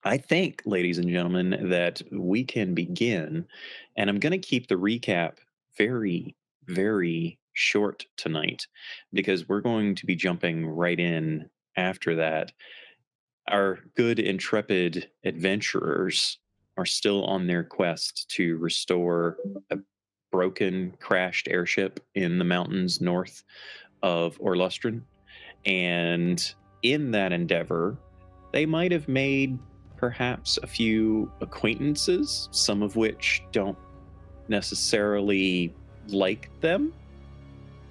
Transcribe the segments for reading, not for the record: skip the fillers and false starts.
I think, ladies and gentlemen, that we can begin, and I'm going to keep the recap very, very short tonight because we're going to be jumping right in after that. Our good, intrepid adventurers are still on their quest to restore a broken, crashed airship in the mountains north of Orlustran. And in that endeavor, they might have made perhaps a few acquaintances, some of which don't necessarily like them.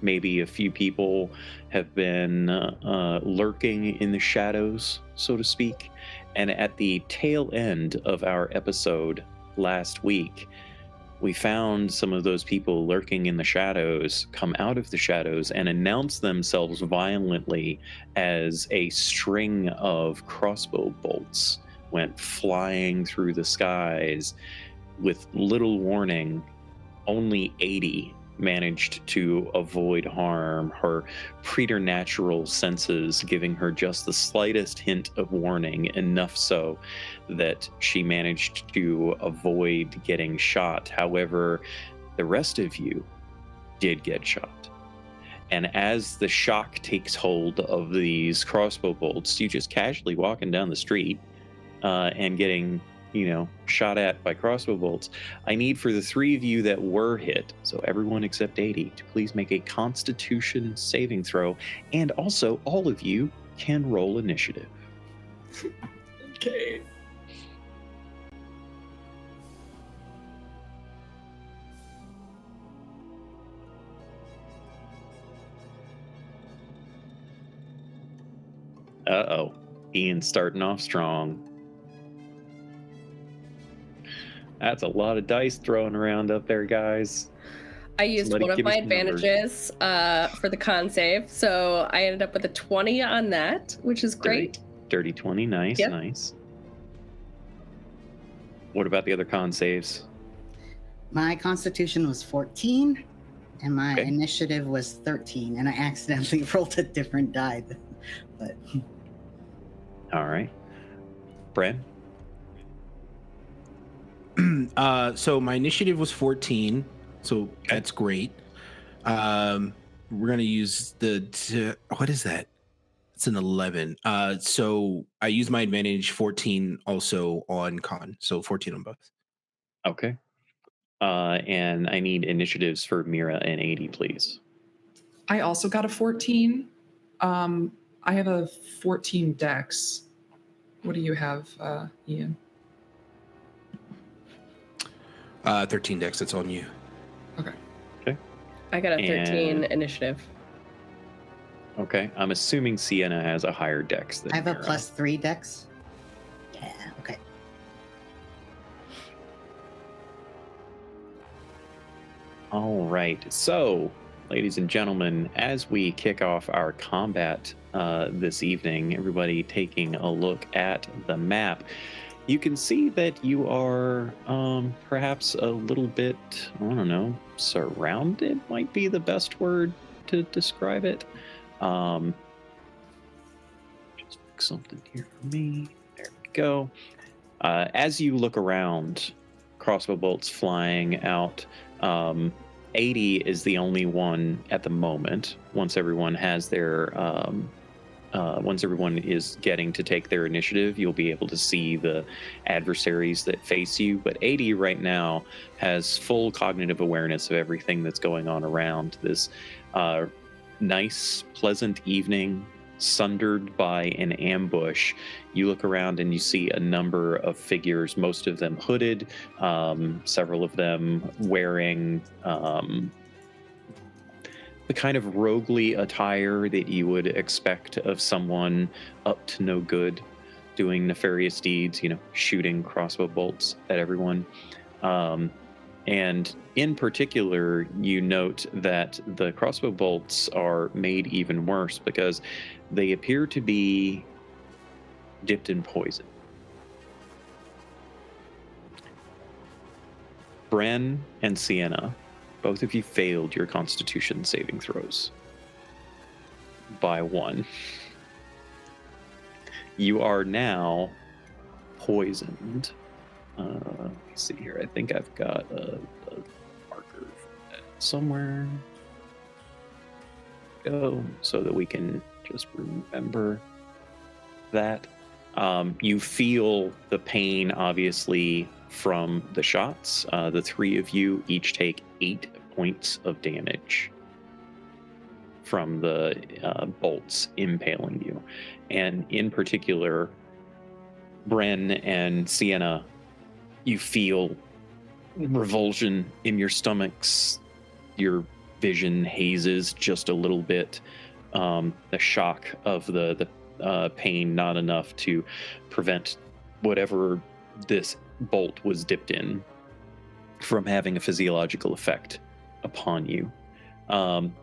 Maybe a few people have been lurking in the shadows, so to speak. And at the tail end of our episode last week, we found some of those people lurking in the shadows come out of the shadows and announce themselves violently as a string of crossbow bolts went flying through the skies with little warning. Only Aidy managed to avoid harm, her preternatural senses giving her just the slightest hint of warning, enough so that she managed to avoid getting shot. However, the rest of you did get shot. And as the shock takes hold of these crossbow bolts, you just casually walking down the street and getting shot at by crossbow bolts. I need for the three of you that were hit, so everyone except Aidy, to please make a Constitution saving throw, and also all of you can roll initiative. Okay. Uh-oh. Ian's starting off strong. That's a lot of dice thrown around up there, guys. I used Somebody one of give me my some numbers. advantages for the con save, so I ended up with a 20 on that, which is great. Dirty 20, nice, Yep. nice. What about the other con saves? My Constitution was 14, and my Okay. initiative was 13, and I accidentally rolled a different die. But All right. Bren? So my initiative was 14, so that's great. We're gonna use what is that? It's an 11. So I use my advantage 14 also on con, so 14 on both. Okay. And I need initiatives for Mira and Aidy, please. I also got a 14. I have a 14 dex. What do you have, Ian? 13 dex, that's on you. Okay. I got a 13 initiative. Okay. I'm assuming Sienna has a higher dex than I have a Mira. +3 dex. Yeah, okay. All right. So, ladies and gentlemen, as we kick off our combat this evening, everybody taking a look at the map, you can see that you are perhaps a little bit, I don't know, surrounded might be the best word to describe it. Just pick something here for me. There we go. As you look around, crossbow bolts flying out. Aidy is the only one at the moment. Once everyone has their once everyone is getting to take their initiative, you'll be able to see the adversaries that face you. But Aidy right now has full cognitive awareness of everything that's going on around this nice, pleasant evening, sundered by an ambush. You look around and you see a number of figures, most of them hooded, several of them wearing the kind of roguely attire that you would expect of someone up to no good, doing nefarious deeds, shooting crossbow bolts at everyone. And in particular, you note that the crossbow bolts are made even worse because they appear to be dipped in poison. Bren and Sienna, both of you failed your Constitution saving throws by 1. You are now poisoned. Let me see here. I think I've got a marker for that somewhere. Go, so that we can just remember that. You feel the pain, obviously, from the shots. The three of you each take 8 points of damage from the bolts impaling you. And in particular, Bren and Sienna, you feel revulsion in your stomachs. Your vision hazes just a little bit. The shock of the pain, not enough to prevent whatever this bolt was dipped in from having a physiological effect upon you.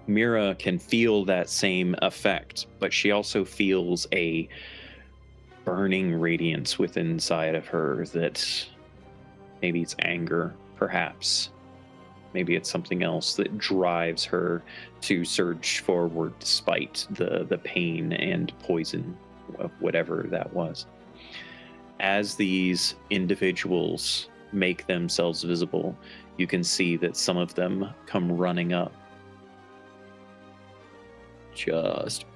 Mira can feel that same effect, but she also feels a burning radiance within inside of her that maybe it's anger, perhaps. Maybe it's something else that drives her to surge forward despite the pain and poison, whatever that was. As these individuals make themselves visible, you can see that some of them come running up. Just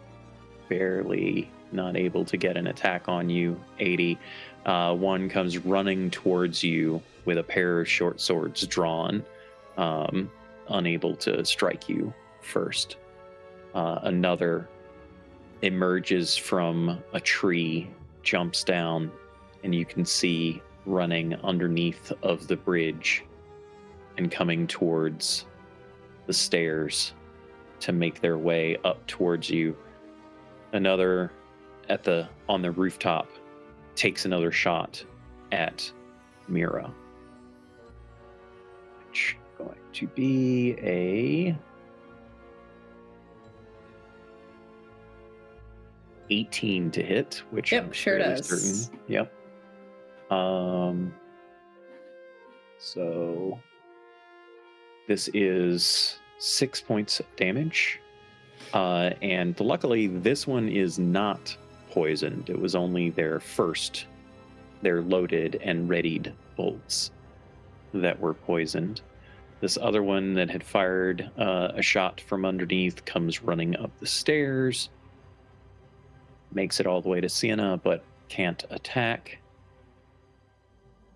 barely not able to get an attack on you, Aidy. One comes running towards you with a pair of short swords drawn, unable to strike you first. Another emerges from a tree, jumps down, and you can see running underneath of the bridge and coming towards the stairs to make their way up towards you. Another on the rooftop takes another shot at Mira, which is going to be a 18 to hit, which Yep, I'm sure fairly does. certain. Yep. So this is 6 points of damage. And luckily this one is not poisoned. It was only their loaded and readied bolts that were poisoned. This other one that had fired a shot from underneath comes running up the stairs, makes it all the way to Sienna, but can't attack.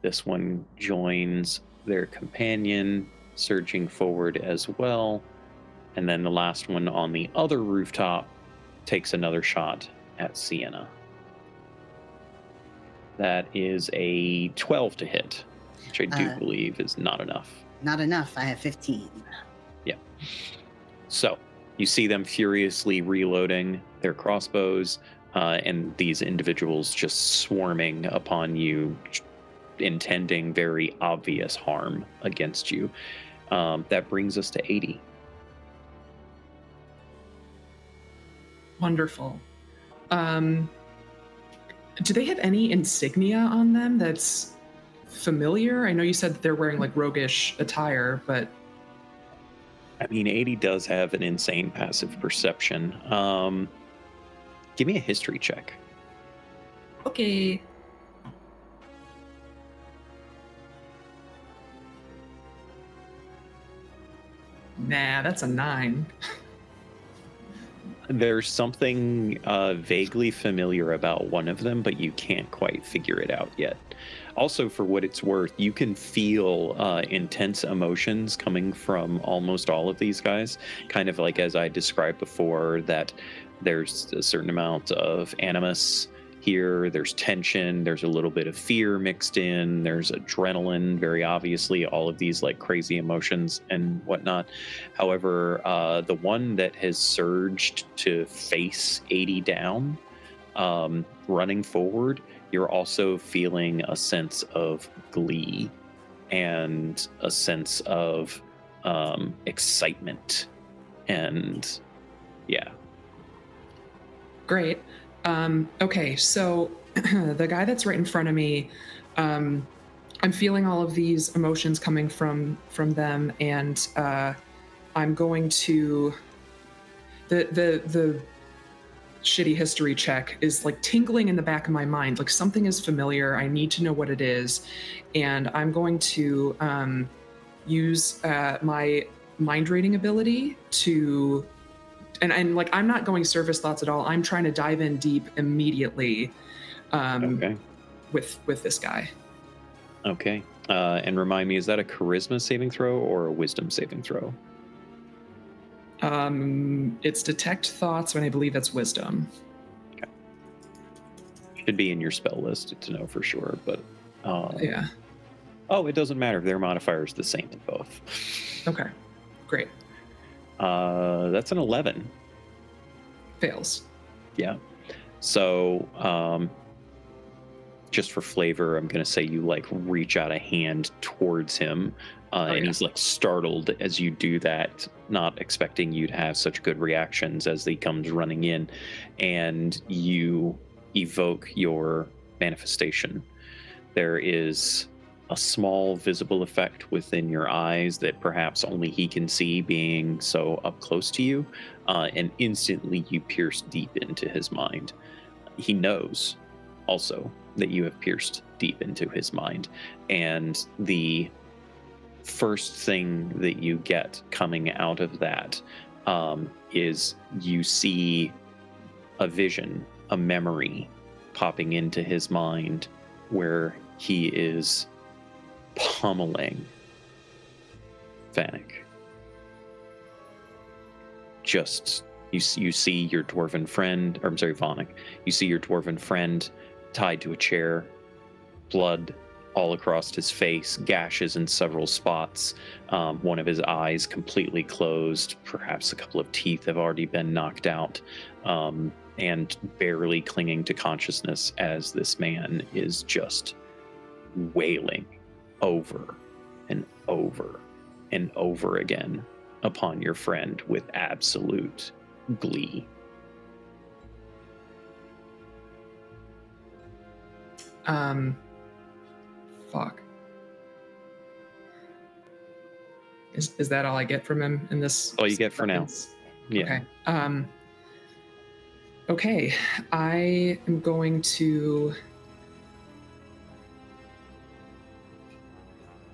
This one joins their companion, surging forward as well. And then the last one on the other rooftop takes another shot at Sienna. That is a 12 to hit, which I do believe is not enough. Not enough. I have 15. Yeah. So you see them furiously reloading their crossbows, and these individuals just swarming upon you, intending very obvious harm against you. That brings us to 80. Wonderful. Do they have any insignia on them that's familiar? I know you said that they're wearing like roguish attire, but I mean, 80 does have an insane passive perception. Give me a history check. okay. Nah, that's a 9. There's something vaguely familiar about one of them, but you can't quite figure it out yet. Also, for what it's worth, you can feel intense emotions coming from almost all of these guys. Kind of like as I described before, that there's a certain amount of animus here, there's tension, there's a little bit of fear mixed in, there's adrenaline, very obviously, all of these like crazy emotions and whatnot. However, the one that has surged to face 80 down, running forward, you're also feeling a sense of glee and a sense of excitement. And yeah. Great. Okay, so the guy that's right in front of me, I'm feeling all of these emotions coming from them, and I'm going to the shitty history check is like tingling in the back of my mind. Like something is familiar. I need to know what it is. And I'm going to use my mind reading ability to, and like I'm not going surface thoughts at all. I'm trying to dive in deep immediately Okay. with this guy. Okay. And remind me, is that a charisma saving throw or a wisdom saving throw? It's detect thoughts, and I believe that's wisdom. Okay. Should be in your spell list to know for sure, but Yeah. Oh, it doesn't matter. Their modifier is the same in both. Okay. Great. That's an 11. Fails. Yeah. So, just for flavor, I'm going to say you like reach out a hand towards him, and he's like startled as you do that, not expecting you to have such good reactions as he comes running in, and you evoke your manifestation. There is a small visible effect within your eyes that perhaps only he can see, being so up close to you, and instantly you pierce deep into his mind. He knows also that you have pierced deep into his mind, and the first thing that you get coming out of that is you see a vision, a memory popping into his mind where he is pummeling Vanek. Just you see your dwarven friend, or I'm sorry, Vanek. You see your dwarven friend tied to a chair, blood all across his face, gashes in several spots. One of his eyes completely closed. Perhaps a couple of teeth have already been knocked out, and barely clinging to consciousness as this man is just wailing over and over and over again upon your friend with absolute glee. Fuck. Is that all I get from him in this? All you get for now. Yeah. Okay. Okay. I am going to,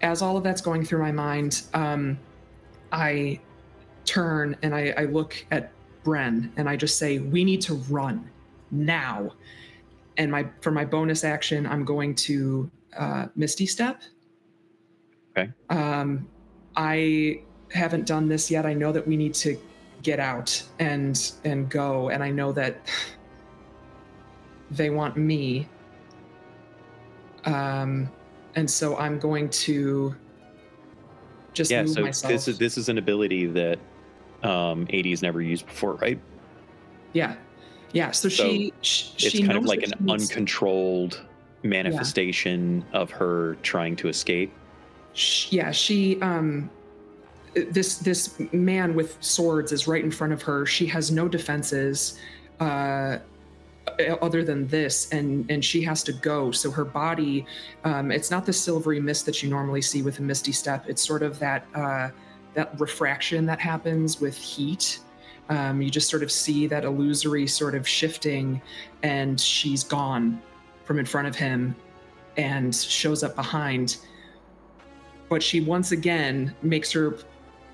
as all of that's going through my mind, I turn and I look at Bren and I just say, "We need to run now." And for my bonus action, I'm going to Misty Step. Okay. I haven't done this yet. I know that we need to get out and go, and I know that they want me. And so I'm going to just move so myself. this is an ability that Aidy's never used before, right? Yeah. So she it's kind knows of like that an she needs uncontrolled manifestation of her trying to escape. She this man with swords is right in front of her. She has no defenses other than this, and she has to go. So her body, it's not the silvery mist that you normally see with a misty step. It's sort of that refraction that happens with heat. You just sort of see that illusory sort of shifting, and she's gone from in front of him and shows up behind. But she once again makes her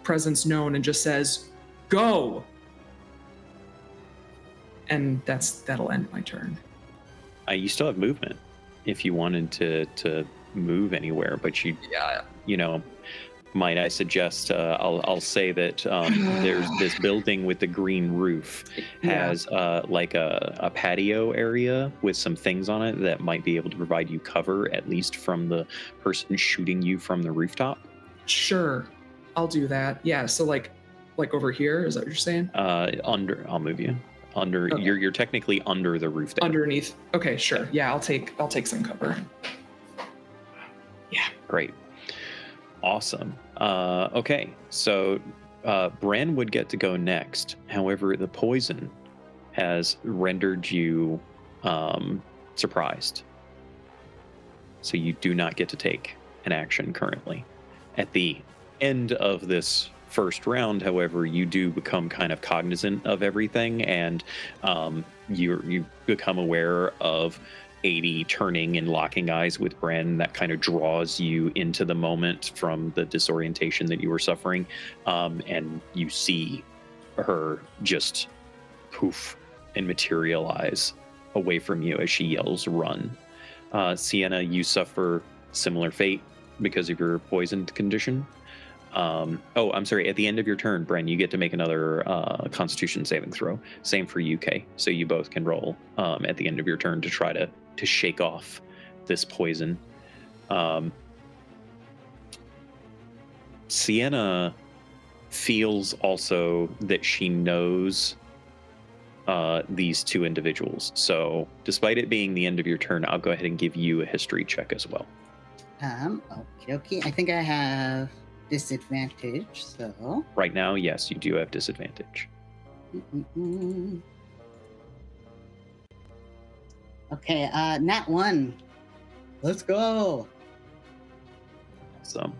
presence known and just says, "Go!" And that'll end my turn. You still have movement if you wanted to move anywhere, but you know, might I suggest I'll say that there's this building with the green roof has like a patio area with some things on it that might be able to provide you cover, at least from the person shooting you from the rooftop. Sure, I'll do that. Yeah, so like over here, is that what you're saying? I'll move you under. Okay. You're technically under the roof there. Underneath. Okay, sure. Yeah, I'll take some cover. Yeah. Great. Awesome. Okay, so Bran would get to go next. However, the poison has rendered you surprised. So you do not get to take an action currently. At the end of this first round, however, you do become kind of cognizant of everything, and you become aware of Aidy turning and locking eyes with Bren. That kind of draws you into the moment from the disorientation that you were suffering, and you see her just poof and materialize away from you as she yells, "Run!" Sienna, you suffer similar fate because of your poisoned condition. I'm sorry. At the end of your turn, Bren, you get to make another Constitution saving throw. Same for UK. So you both can roll at the end of your turn to try to shake off this poison. Sienna feels also that she knows these two individuals. So despite it being the end of your turn, I'll go ahead and give you a history check as well. Okay. I think I have disadvantage, so Right now, yes, you do have disadvantage. Okay, nat 1. Let's go. So,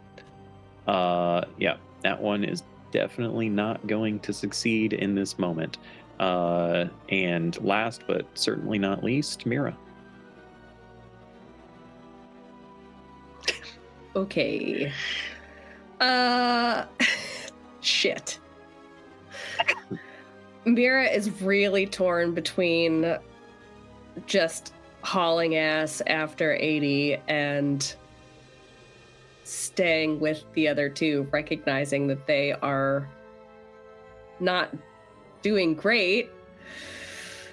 yeah, that one is definitely not going to succeed in this moment. And last but certainly not least, Mira. Okay. Shit. Mira is really torn between just hauling ass after Aidy and staying with the other two, recognizing that they are not doing great.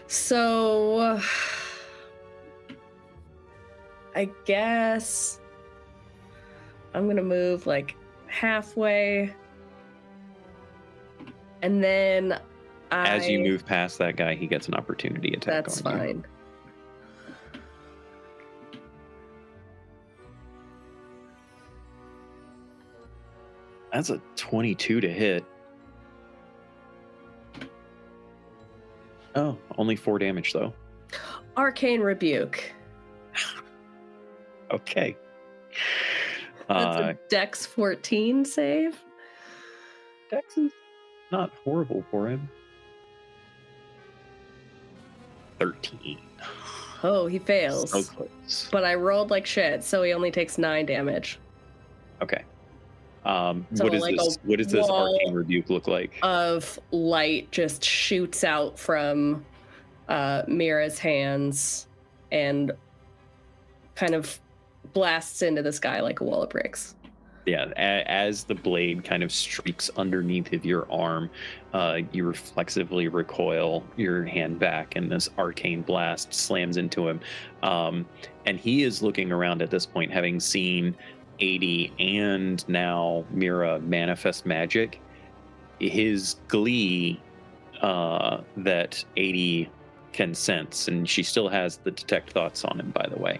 So I guess I'm gonna move like halfway, and then as you move past that guy, he gets an opportunity attack. That's on you. fine. That's a 22 to hit. Oh, only 4 damage though. Arcane Rebuke. Okay. That's a Dex 14 save. Dex is not horrible for him. 13. Oh, he fails. So close. But I rolled like shit, so he only takes 9 damage. Okay. So what is like this? What does this wall arcane rebuke look like? Of light just shoots out from Mira's hands and kind of blasts into the sky like a wall of bricks. Yeah, as the blade kind of streaks underneath of your arm, you reflexively recoil your hand back, and this arcane blast slams into him. And he is looking around at this point, having seen Aidy and now Mira manifest magic. His glee that Aidy can sense, and she still has the detect thoughts on him, by the way,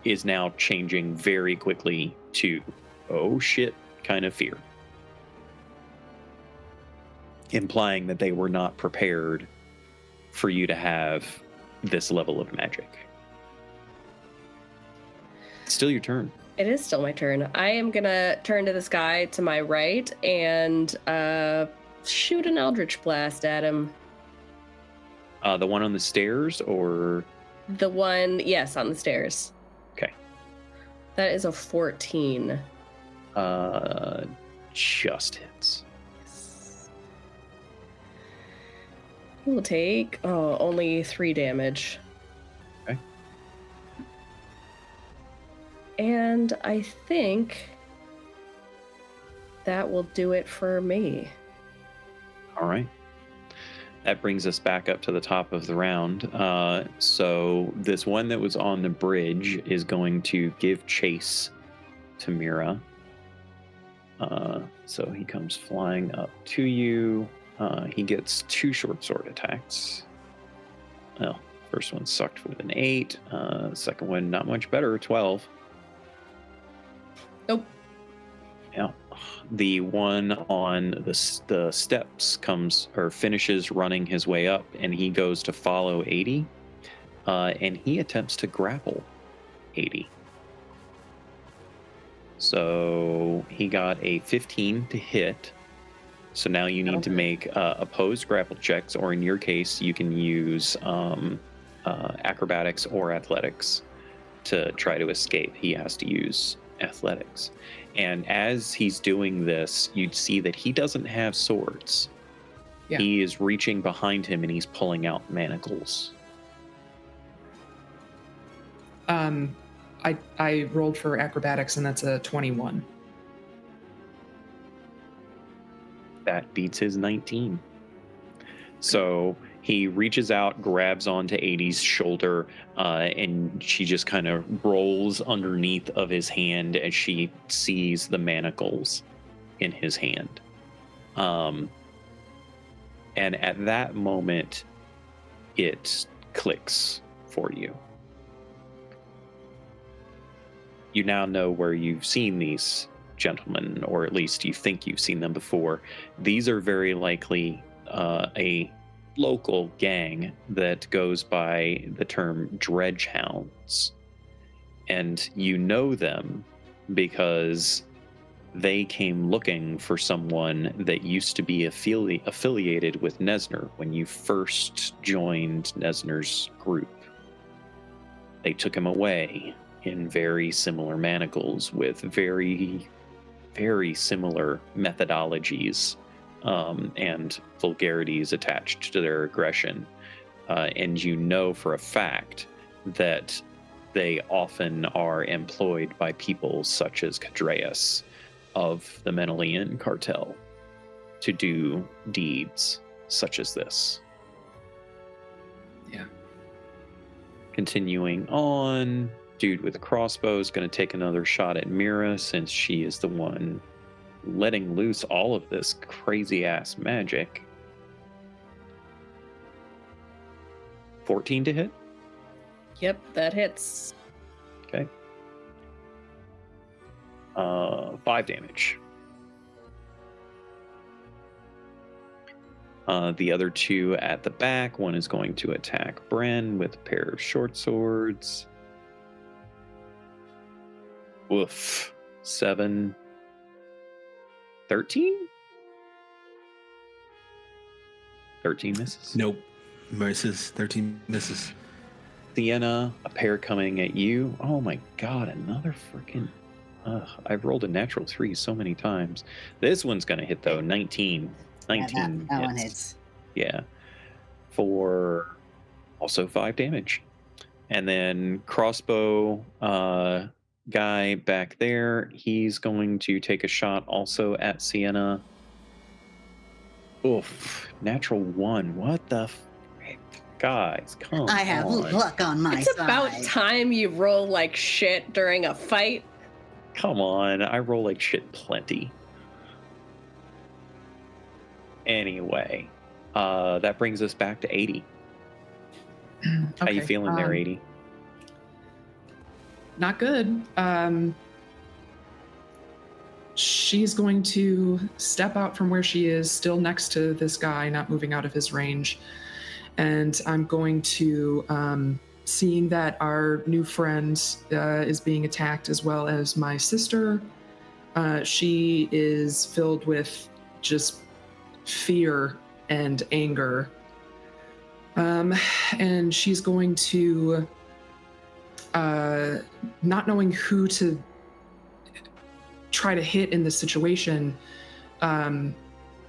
is now changing very quickly to oh shit kind of fear, implying that they were not prepared for you to have this level of magic. It's still your turn. It is still my turn. I am gonna turn to this guy to my right and shoot an Eldritch Blast at him. The one on the stairs, or the one, yes, on the stairs. Okay. That is a 14. Just hits. He will take only 3 damage. Okay. And I think that will do it for me. All right. That brings us back up to the top of the round. So this one that was on the bridge is going to give chase to Mira. So he comes flying up to you. He gets 2 short sword attacks. Well, first one sucked with an 8. Second one, not much better, 12. Nope. Yeah. The one on the steps comes or finishes running his way up, and he goes to follow Aidy, and he attempts to grapple Aidy. So he got a 15 to hit. So now you need to make opposed grapple checks, or in your case, you can use acrobatics or athletics to try to escape. He has to use athletics. And as he's doing this, you'd see that he doesn't have swords. Yeah. He is reaching behind him and he's pulling out manacles. I rolled for acrobatics, and that's a 21. That beats his 19. So he reaches out, grabs onto Aidy's shoulder, and she just kind of rolls underneath of his hand as she sees the manacles in his hand. And at that moment, it clicks for you. You now know where you've seen these gentlemen, or at least you think you've seen them before. These are very likely a local gang that goes by the term dredge hounds. And you know them because they came looking for someone that used to be affiliated with Nesner when you first joined Nesner's group. They took him away in very similar manacles with very, very similar methodologies and vulgarities attached to their aggression. And you know for a fact that they often are employed by people such as Cadreus of the Menelian cartel to do deeds such as this. Yeah. Continuing on, dude with a crossbow is going to take another shot at Mira, since she is the one letting loose all of this crazy ass magic. 14 to hit. Yep, that hits. Okay. 5 damage. The other two at the back, one is going to attack Bren with a pair of short swords. Woof. 7. 13? 13 misses. Nope. Misses. 13 misses. Sienna, a pair coming at you. Oh my god, another freaking... I've rolled a natural 3 so many times. This one's going to hit, though. 19. 19 that one hits. Yeah. For also 5 damage. And then crossbow guy back there, he's going to take a shot also at Sienna. Oof. Natural 1. What the frick? Guys, come on. I have luck on my It's side. about time you roll like shit during a fight. Come on. I roll like shit plenty. Anyway, that brings us back to Aidy. How you feeling there, Aidy? Not good. She's going to step out from where she is, still next to this guy, not moving out of his range. And I'm going to, seeing that our new friend is being attacked, as well as my sister, she is filled with just fear and anger. And she's going to, not knowing who to try to hit in this situation,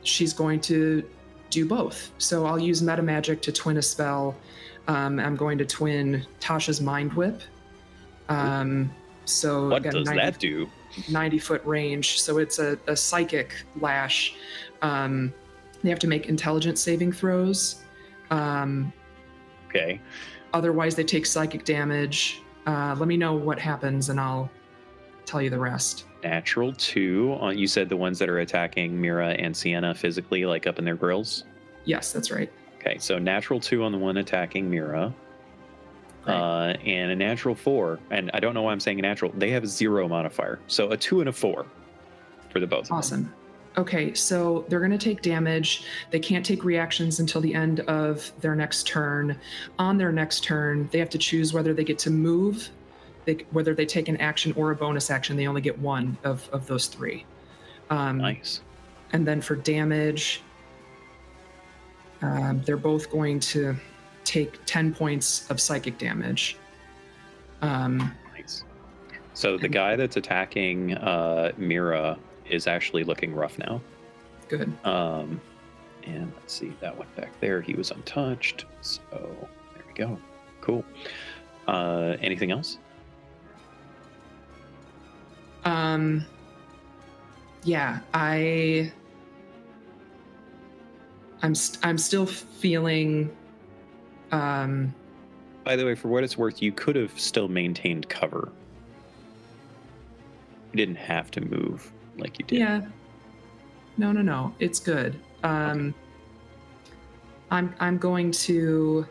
she's going to do both. So I'll use meta magic to twin a spell. I'm going to twin Tasha's Mind Whip. So What does that do? 90-foot range. So it's a psychic lash. They have to make intelligence saving throws. Okay. Otherwise, they take psychic damage. Let me know what happens, and I'll tell you the rest. Natural 2. You said the ones that are attacking Mira and Sienna physically, like up in their grills? Yes, that's right. Okay, so natural 2 on the one attacking Mira. Right. And a natural 4. And I don't know why I'm saying a natural. They have a 0 modifier. So a 2 and a 4 for the both of them. Awesome. Okay, so they're going to take damage. They can't take reactions until the end of their next turn. On their next turn, they have to choose whether they get to move whether they take an action or a bonus action, they only get one of those three. Nice. And then for damage, they're both going to take 10 points of psychic damage. Nice. So the guy that's attacking Mira is actually looking rough now. Good. And let's see, that went back there. He was untouched. So there we go. Cool. Anything else? Yeah, I'm still feeling. By the way, for what it's worth, you could have still maintained cover. You didn't have to move like you did. Yeah. No. It's good. Okay. I'm going to.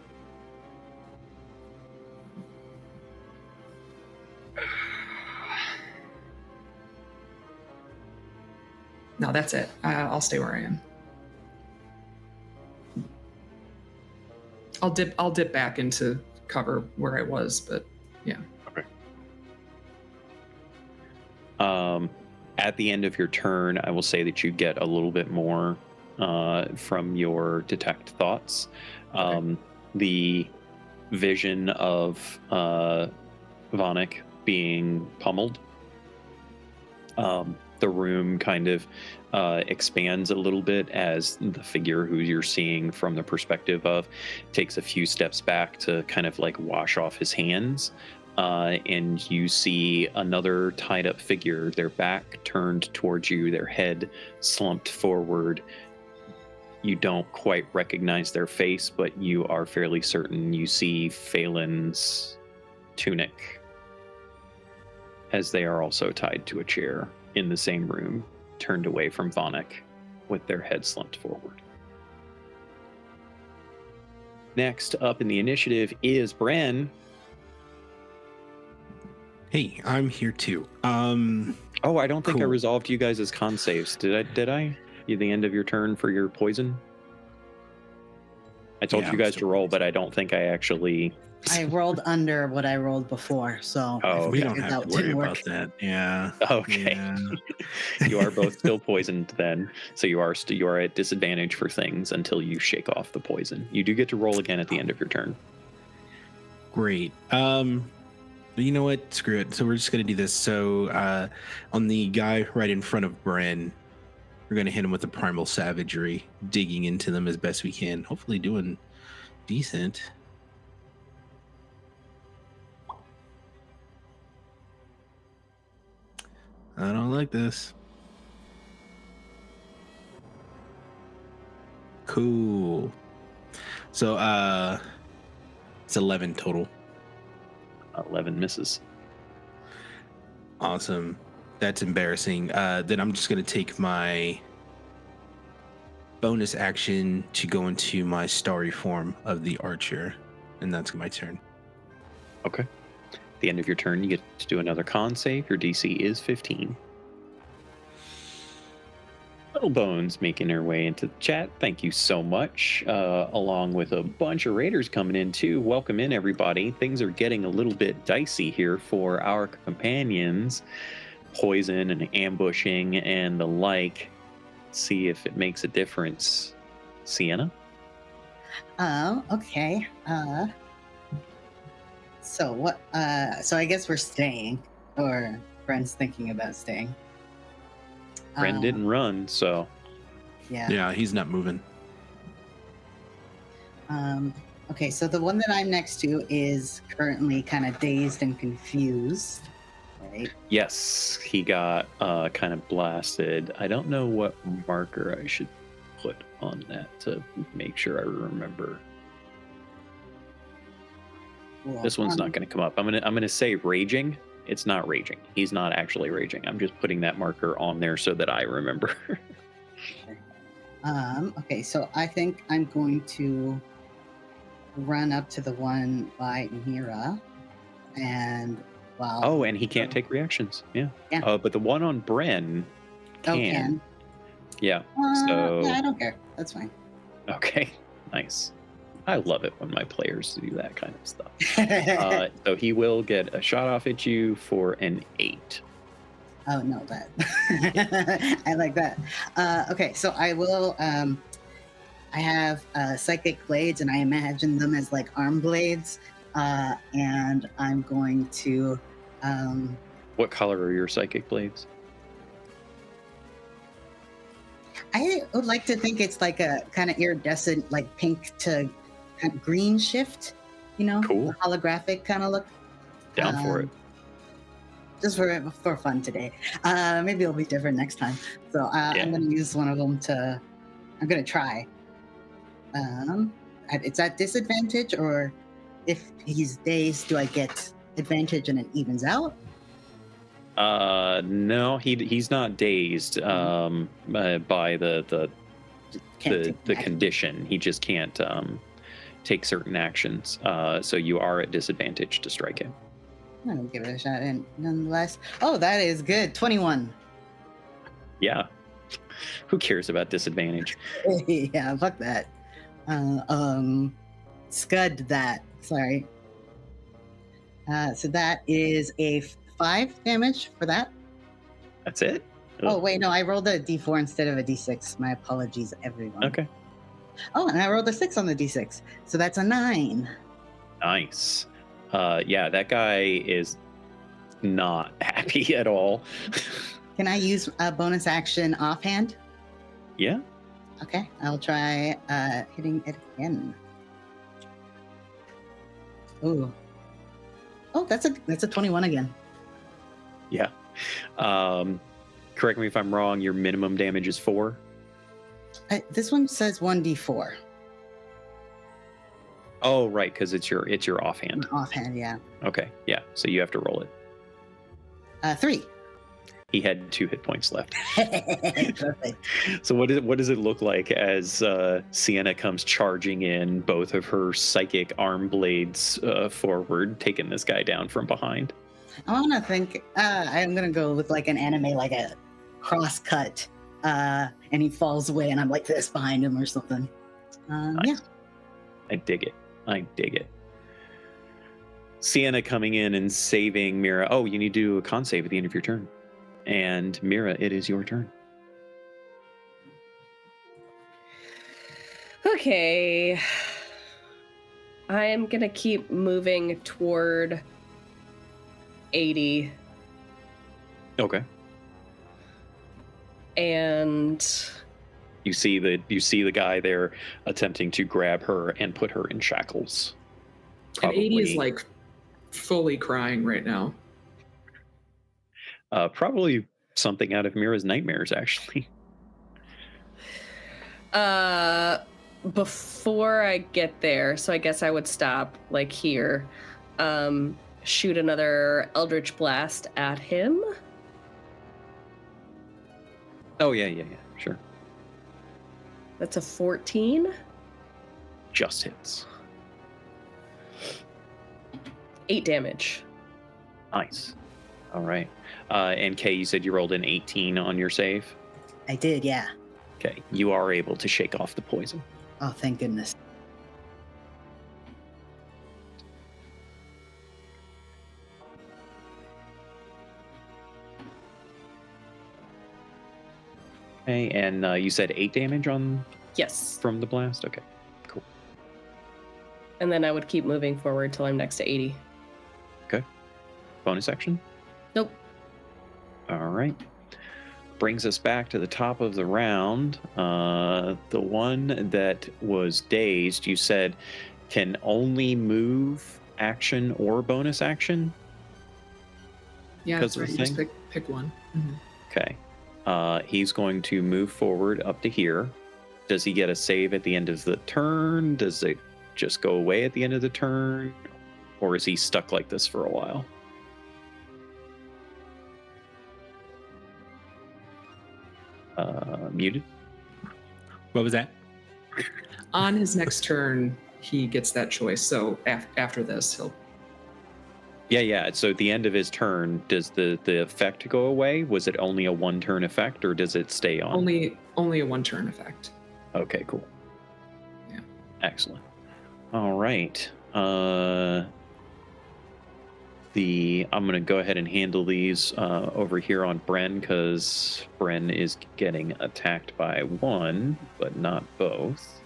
No, that's it. I'll stay where I am. I'll dip back into cover where I was, but yeah. Okay. At the end of your turn, I will say that you get a little bit more from your detect thoughts. Okay. The vision of Vonik being pummeled. The room kind of expands a little bit as the figure who you're seeing from the perspective of takes a few steps back to kind of like wash off his hands. And you see another tied up figure, their back turned towards you, their head slumped forward. You don't quite recognize their face, but you are fairly certain you see Phelan's tunic, as they are also tied to a chair in the same room, turned away from Vonik with their head slumped forward. Next up in the initiative is Bren. Hey, I'm here too. Oh, I don't think I Cool. resolved you guys as con saves. Did I? You the end of your turn for your poison? I told Yeah, you I'm guys still to roll, but I don't think I actually. I rolled under what I rolled before, so Oh, we okay. don't have to worry about that. Yeah. Okay. Yeah. You are both still poisoned then, so you are at disadvantage for things until you shake off the poison. You do get to roll again at the end of your turn. Great. But you know what? Screw it. So we're just gonna do this. So on the guy right in front of Bren, we're gonna hit him with the primal savagery, digging into them as best we can. Hopefully doing decent. I don't like this. Cool. So it's 11 total. 11 misses. Awesome. That's embarrassing. Then I'm just going to take my bonus action to go into my starry form of the archer. And that's my turn. Okay. At the end of your turn, you get to do another con save. Your DC is 15. Little Bones making her way into the chat. Thank you so much. Along with a bunch of raiders coming in too. Welcome in, everybody. Things are getting a little bit dicey here for our companions. Poison and ambushing and the like. See if it makes a difference. Sienna? Oh, okay. So what? So I guess we're staying, or Bren's thinking about staying. Bren didn't run, so Yeah. Yeah, he's not moving. Okay, so the one that I'm next to is currently kind of dazed and confused, right? yes, he got kind of blasted. I don't know what marker I should put on that to make sure I remember. Well, This one's not going to come up. I'm gonna say raging. It's not raging. He's not actually raging. I'm just putting that marker on there so that I remember. Okay, so I think I'm going to run up to the one by Mira, and wow. Oh, and he can't take reactions. Yeah. Yeah. But the one on Bren can. Yeah. So Yeah, I don't care. That's fine. okay. Nice. I love it when my players do that kind of stuff. So he will get a shot off at you for an 8. Oh no, that I like that. Okay, so I will. I have psychic blades, and I imagine them as like arm blades, and I'm going to. What color are your psychic blades? I would like to think it's like a kind of iridescent, like pink to kind of green shift. Cool. Holographic kind of look. Down for it. Just for fun today. Maybe it'll be different next time. So I'm going to use one of them to. I'm going to try. It's at disadvantage, or if he's dazed, do I get advantage and it evens out? No, he's not dazed by the condition. He just can't take certain actions. So you are at disadvantage to strike him. I'll give it a shot, and nonetheless. Oh, that is good. 21. Yeah. Who cares about disadvantage? Yeah, fuck that. Scud that. Sorry. So that is a 5 damage for that. That's it? Oh, wait, no, I rolled a d4 instead of a d6. My apologies, everyone. Okay. Oh, and I rolled a 6 on the d6. So that's a 9. Nice. Yeah, that guy is not happy at all. Can I use a bonus action offhand? Yeah. Okay, I'll try hitting it again. Ooh. Oh, that's a 21 again. Yeah. Correct me if I'm wrong, your minimum damage is 4? This one says 1d4. Oh, right, because it's your offhand. Offhand, yeah. Okay, yeah. So you have to roll it. 3. He had 2 hit points left. Perfect. So what does it look like as Sienna comes charging in, both of her psychic arm blades forward, taking this guy down from behind? I want to think. I'm gonna go with like an anime, like a cross cut, and he falls away, and I'm like this behind him or something. Nice. Yeah. I dig it. Sienna coming in and saving Mira. Oh, you need to do a con save at the end of your turn. And Mira, it is your turn. Okay. I am going to keep moving toward Aidy. Okay. And you see the guy there attempting to grab her and put her in shackles. Probably. And Aidy is like fully crying right now. Probably something out of Mira's nightmares, actually. Before I get there, so I guess I would stop like here, shoot another Eldritch Blast at him. Oh, yeah, sure. That's a 14. Just hits. 8 damage. Nice. All right. And Kay, you said you rolled an 18 on your save? I did, yeah. Okay. You are able to shake off the poison. Oh, thank goodness. Okay, and you said 8 damage on Yes. from the blast? Okay, cool. And then I would keep moving forward till I'm next to 80. Okay. Bonus action? Nope. All right. Brings us back to the top of the round. The one that was dazed, you said, can only move action or bonus action? Yeah, that's right. You just pick one. Mm-hmm. Okay. He's going to move forward up to here. Does he get a save at the end of the turn? Does it just go away at the end of the turn? Or is he stuck like this for a while? Muted? What was that? On his next turn, he gets that choice. So after this, he'll... Yeah. So at the end of his turn, does the effect go away? Was it only a one-turn effect, or does it stay on? Only a one-turn effect. Okay, cool. Yeah. Excellent. All right. I'm going to go ahead and handle these over here on Bren because Bren is getting attacked by one, but not both.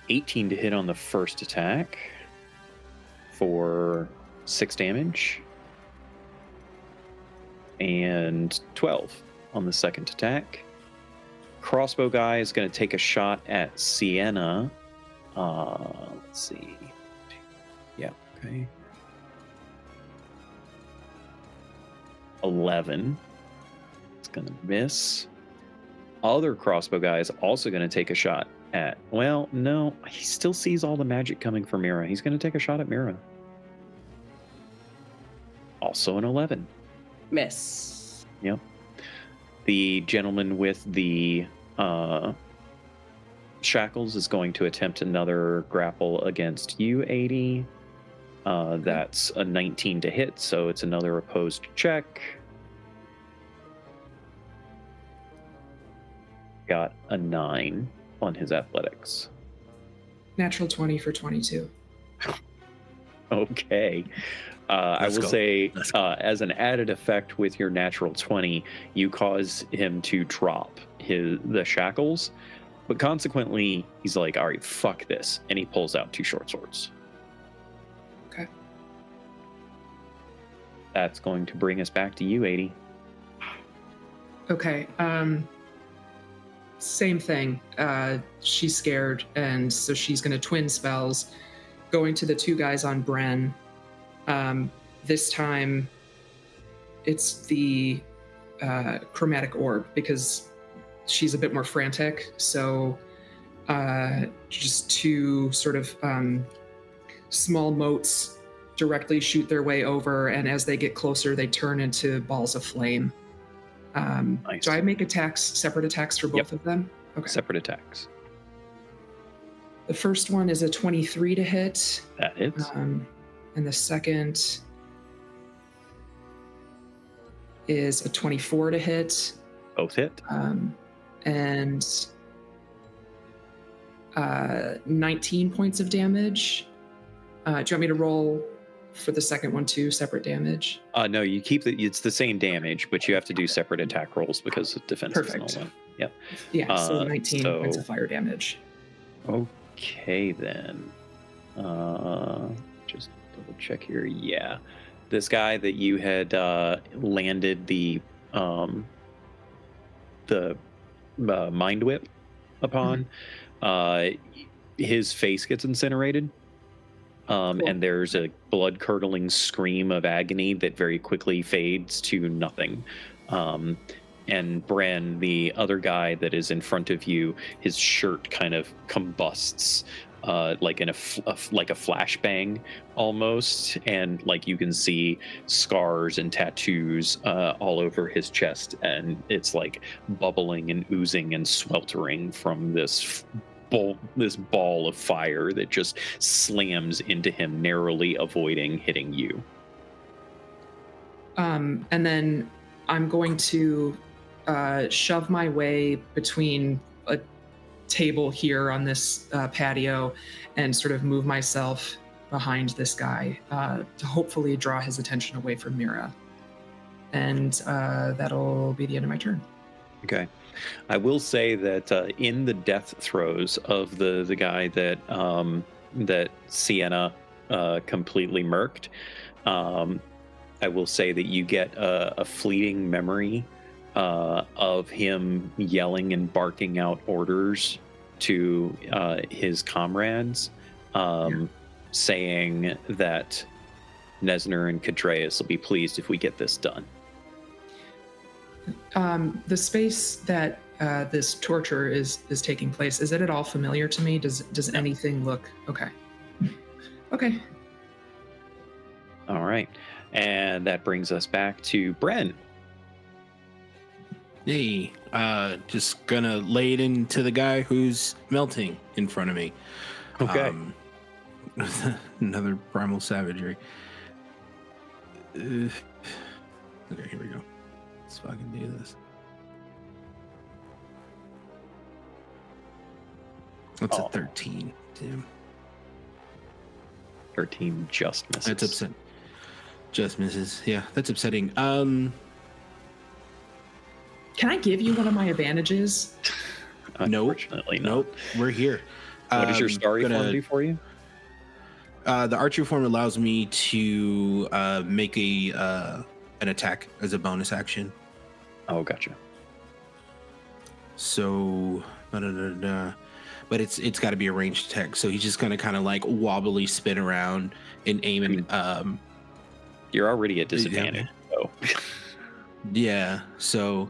18 to hit on the first attack for 6 damage, and 12 on the second attack. Crossbow guy is going to take a shot at Sienna. Let's see. Yeah, okay. 11. It's going to miss. Other crossbow guy is also going to take a shot at... Well, no. He still sees all the magic coming from Mira. He's going to take a shot at Mira. Also an 11. Miss. Yep. The gentleman with the shackles is going to attempt another grapple against you, Aidy. That's a 19 to hit, so it's another opposed check. Got a 9 on his athletics. Natural 20 for 22. Okay. I will say, as an added effect with your natural 20, you cause him to drop the shackles, but consequently, he's like, all right, fuck this, and he pulls out 2 short swords. Okay. That's going to bring us back to you, Aidy. Okay. Same thing. She's scared, and so she's going to twin spells, going to the 2 guys on Bren. This time, it's the chromatic orb, because she's a bit more frantic. So just 2 sort of small motes directly shoot their way over, and as they get closer, they turn into balls of flame. Nice. Do I make separate attacks for both of them? Okay. Separate attacks. The first one is a 23 to hit. That hits. And the second is a 24 to hit. Both hit. And 19 points of damage. Do you want me to roll for the second one too, separate damage? No, you keep it's the same damage, but you have to do separate attack rolls because of defense. Perfect. And all that. Yep. Yeah, so 19 points of fire damage. Okay, then. Just double check here. Yeah. This guy that you had landed the mind whip upon, his face gets incinerated. Cool. And there's a blood-curdling scream of agony that very quickly fades to nothing. And Bran, the other guy that is in front of you, his shirt kind of combusts like in like a flashbang almost, and like you can see scars and tattoos all over his chest, and it's like bubbling and oozing and sweltering from this ball of fire that just slams into him, narrowly avoiding hitting you. And then I'm going to shove my way between a table here on this patio and sort of move myself behind this guy to hopefully draw his attention away from Mira. And that'll be the end of my turn. Okay. I will say that in the death throes of the guy that Sienna completely murked, I will say that you get a fleeting memory of him yelling and barking out orders to his comrades, saying that Nesner and Cadreus will be pleased if we get this done. The space that this torture is taking place, is it at all familiar to me? Does anything look okay? Okay. All right. And that brings us back to Bren. Hey, just gonna lay it into the guy who's melting in front of me. Okay. Another primal savagery. Okay, here we go. Let's fucking do this. That's a 13. Damn. 13 just misses. That's upsetting. Just misses. Yeah, that's upsetting. Can I give you one of my advantages? Unfortunately, no. Nope. We're here. What does your starry form do for you? The archery form allows me to make an attack as a bonus action. Oh, gotcha. So, but it's got to be a ranged attack. So he's just gonna kind of like wobbly spin around and aim and. You're already at disadvantage. So. Yeah. So,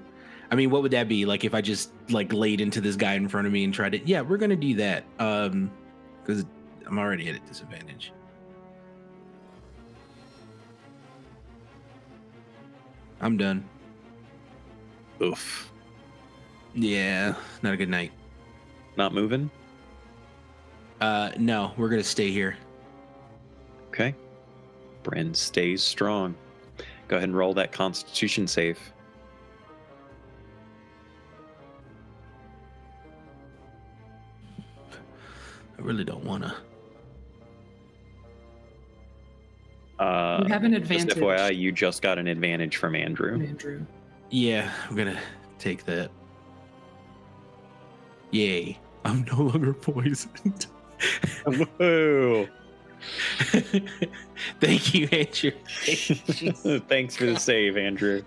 I mean, what would that be like if I just like laid into this guy in front of me and tried to? Yeah, we're gonna do that. Because I'm already at a disadvantage. I'm done. Oof. Yeah, not a good night. Not moving? No, we're gonna stay here. Okay. Bren stays strong. Go ahead and roll that Constitution save. I really don't wanna. You have an advantage. Just FYI, you just got an advantage from Andrew. Yeah, I'm gonna take that. Yay. I'm no longer poisoned. Whoa. Thank you, Andrew. Thanks for the save, Andrew.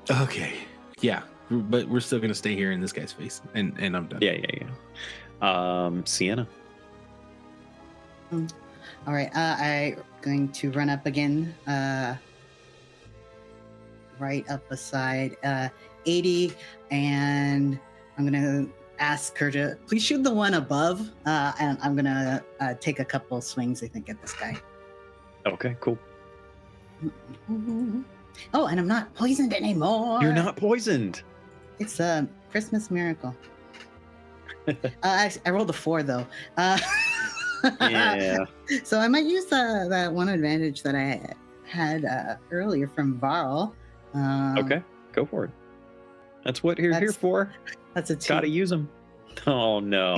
Okay. Yeah, but we're still gonna stay here in this guy's face, and I'm done. Yeah. Sienna. All right, I'm going to run up again, right up beside Aidy, and I'm going to ask her to please shoot the one above, and I'm going to take a couple swings, I think, at this guy. Okay, cool. Oh, and I'm not poisoned anymore. You're not poisoned. It's a Christmas miracle. I rolled a 4, though. Yeah. So I might use that one advantage that I had earlier from Varl. Okay, go for it. That's what you're here for. That's a 2. Gotta use them. Oh no.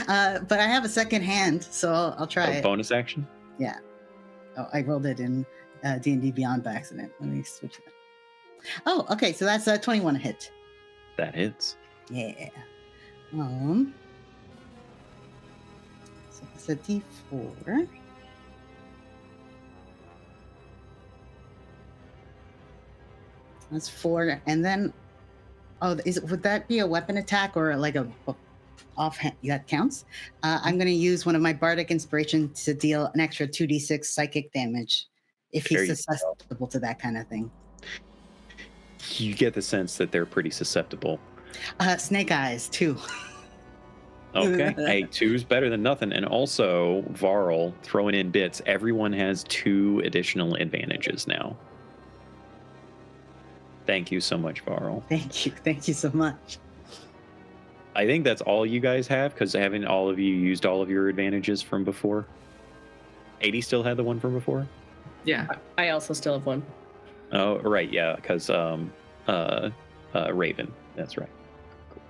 But I have a second hand, so I'll try it. Bonus action? Yeah. Oh, I rolled it in D&D Beyond by accident. Let me switch it. Oh, okay. So that's a 21 hit. That hits. Yeah. So it's a D4. That's 4, and then would that be a weapon attack or like a offhand? That counts. I'm going to use one of my bardic inspiration to deal an extra 2d6 psychic damage if he's susceptible to that kind of thing. You get the sense that they're pretty susceptible. Snake eyes, 2. Okay. Hey, 2's better than nothing. And also, Varl, throwing in bits, everyone has 2 additional advantages now. Thank you so much, Varl. Thank you so much. I think that's all you guys have, because haven't all of you used all of your advantages from before? Aidy still had the one from before? Yeah. I also still have one. Oh, right, yeah, because Raven. That's right. Cool.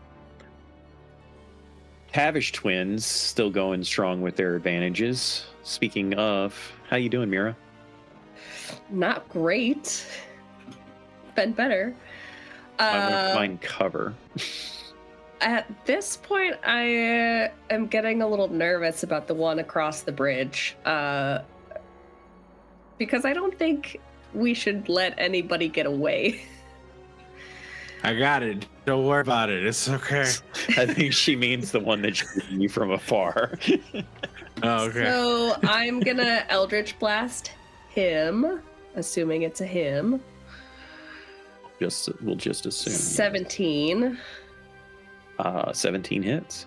Tavish twins still going strong with their advantages. Speaking of, how you doing, Mira? Not great. Been better. I want to find cover. At this point, I am getting a little nervous about the one across the bridge. Because I don't think we should let anybody get away. I got it. Don't worry about it. It's okay. I think she means the one that's shooting you from afar. Oh, okay. So I'm gonna Eldritch Blast him, assuming it's a him. We'll just assume. 17. 17 hits.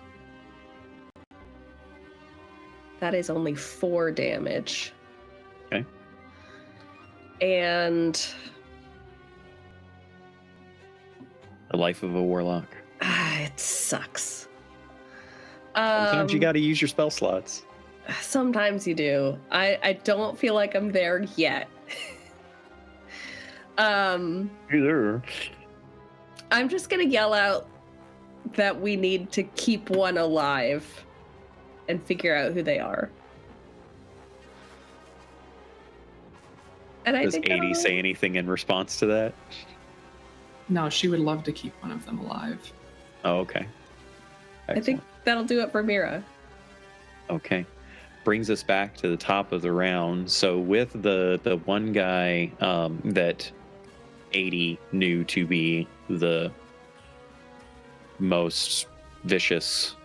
That is only 4 damage. Okay. And The life of a warlock. it sucks. Sometimes you got to use your spell slots. Sometimes you do. I don't feel like I'm there yet. Either. I'm just gonna yell out, that we need to keep one alive and figure out who they are. And I Does think Aidy say anything in response to that? No, she would love to keep one of them alive. Oh, okay. I think that'll do it for Mira. Okay. Brings us back to the top of the round. So with the one guy that Aidy knew to be the most vicious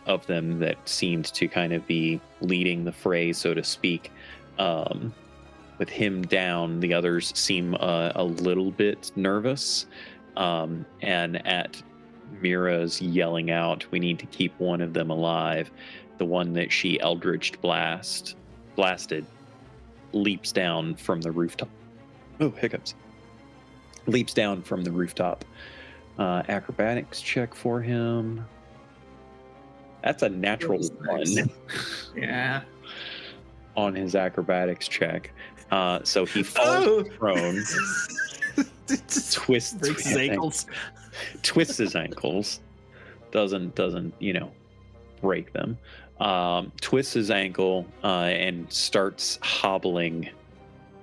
of them, that seemed to kind of be leading the fray, so to speak, with him down, the others seem a little bit nervous. And at Mira's yelling out, "We need to keep one of them alive," the one that she Eldritch blasted leaps down from the rooftop. Oh, hiccups. Leaps down from the rooftop. Acrobatics check for him. That's a natural one. Yeah. On his acrobatics check. So he falls prone. Twists his ankles. Twists his ankles. Doesn't break them. Twists his ankle and starts hobbling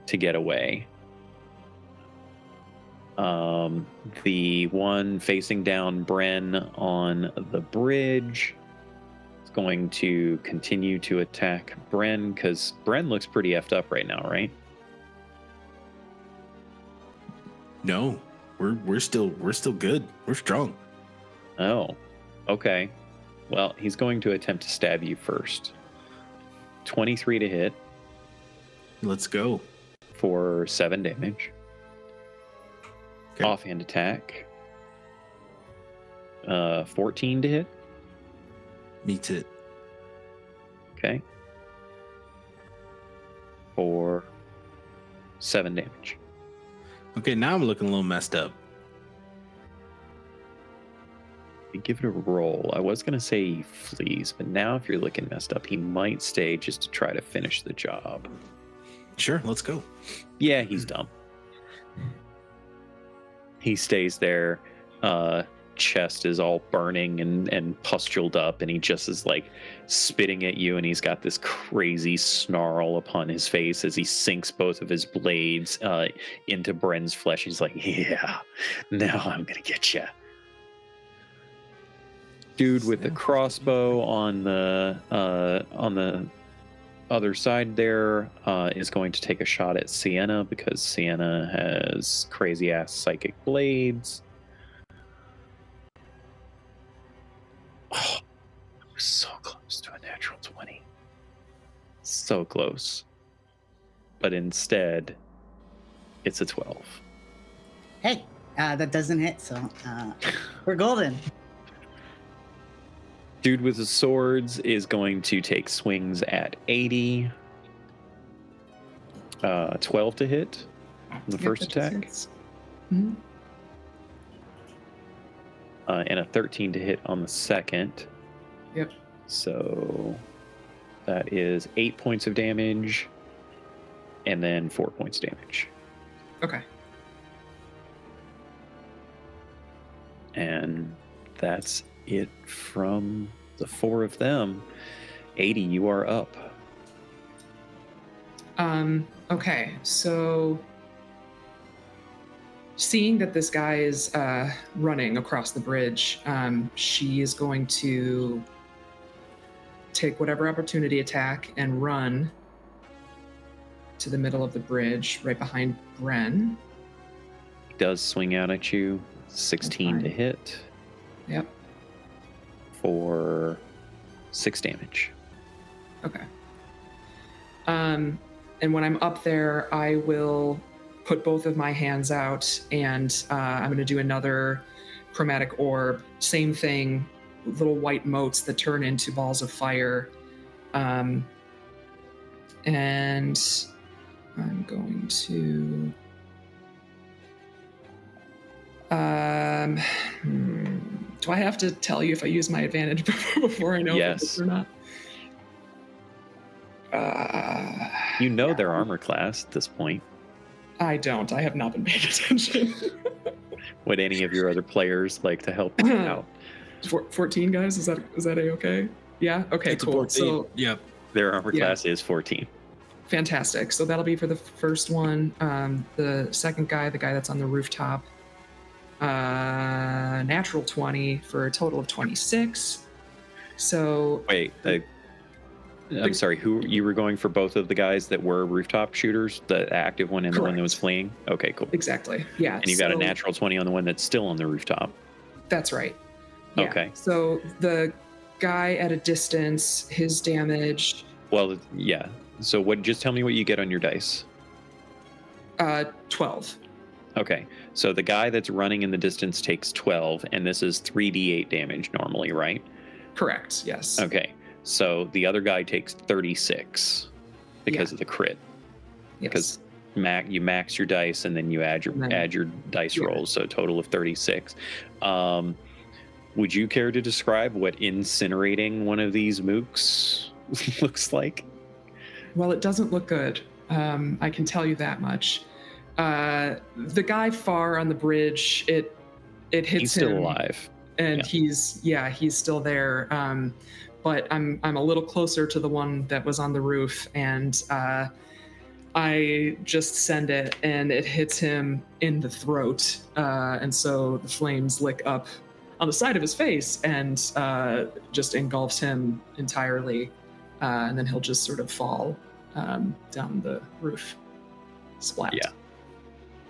to get away. The one facing down Bren on the bridge is going to continue to attack Bren, because Bren looks pretty effed up right now, right? No, we're still good. We're strong. Oh, okay. Well, he's going to attempt to stab you first. 23 to hit. Let's go. For 7 damage. Okay. Offhand attack. 14 to hit. Meets it. Okay. For 7 damage. Okay, now I'm looking a little messed up. Give it a roll. I was going to say he flees, but now if you're looking messed up, he might stay just to try to finish the job. Sure, let's go. Yeah, he's dumb. He stays there. Chest is all burning and pustuled up, and he just is like spitting at you, and he's got this crazy snarl upon his face as he sinks both of his blades into Bren's flesh. He's like, "Yeah, now I'm going to get you." Dude with the crossbow on the other side there is going to take a shot at Sienna, because Sienna has crazy ass psychic blades. Oh, I was so close to a natural 20. So close. But instead, it's a 12. Hey, that doesn't hit, so we're golden. Dude with the swords is going to take swings at Aidy. 12 to hit on the first attack. Mm-hmm. And a 13 to hit on the second. Yep. So that is 8 points of damage, and then 4 points damage. Okay. And that's it from the 4 of them. Aidy, you are up. Okay, so seeing that this guy is running across the bridge, she is going to take whatever opportunity attack and run to the middle of the bridge right behind Bren. He does swing out at you. 16 to hit. Yep. For 6 damage. Okay. And when I'm up there, I will put both of my hands out, and I'm going to do another chromatic orb. Same thing, little white motes that turn into balls of fire. And I'm going to... do I have to tell you if I use my advantage before I know if it is or not? You know yeah. their armor class at this point. I don't. I have not been paying attention. Would any of your other players like to help you out? 14 guys. Is that okay? Yeah. Okay. It's a Cool. 14. So Yep. Their armor Yeah. class is 14. fantastic. So that'll be for the first one. The second guy, the guy that's on the rooftop, natural 20 for a total of 26. So Wait, I'm sorry. Who you were going for? Both of the guys that were rooftop shooters, the active one and the one that was Correct. fleeing. Okay, cool. exactly. Yeah. And you got a so natural 20 on the one that's still on the rooftop. That's right. Yeah. Okay. So the guy at a distance, his damage, Well, yeah. So what? Just tell me what you get on your dice. 12. Okay. So the guy that's running in the distance takes 12, and this is 3d8 damage normally, right? Correct. Yes. Okay. So the other guy takes 36 because Yeah. of the crit. Yes. Because you max your dice and then you add your And then- dice yeah. rolls, so a total of 36. Would you care to describe what incinerating one of these mooks looks like? Well, it doesn't look good. I can tell you that much. The guy far on the bridge, it hits He's still him, alive. and yeah. he's still there. But I'm a little closer to the one that was on the roof, and I just send it, and it hits him in the throat, and so the flames lick up on the side of his face and just engulfs him entirely, and then he'll just sort of fall down the roof, splat. Yeah.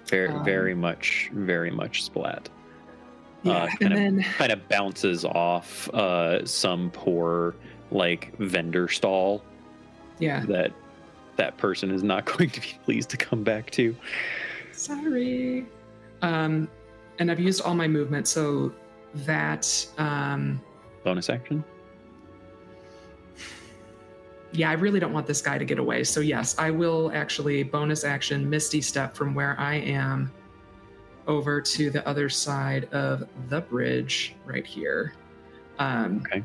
Very much splat. Yeah, and then Kind of bounces off some poor like vendor stall yeah, that person is not going to be pleased to come back to. sorry. And I've used all my movement, so that Bonus action. yeah, I really don't want this guy to get away. So yes, I will actually bonus action Misty Step from where I am over to the other side of the bridge right here. Okay.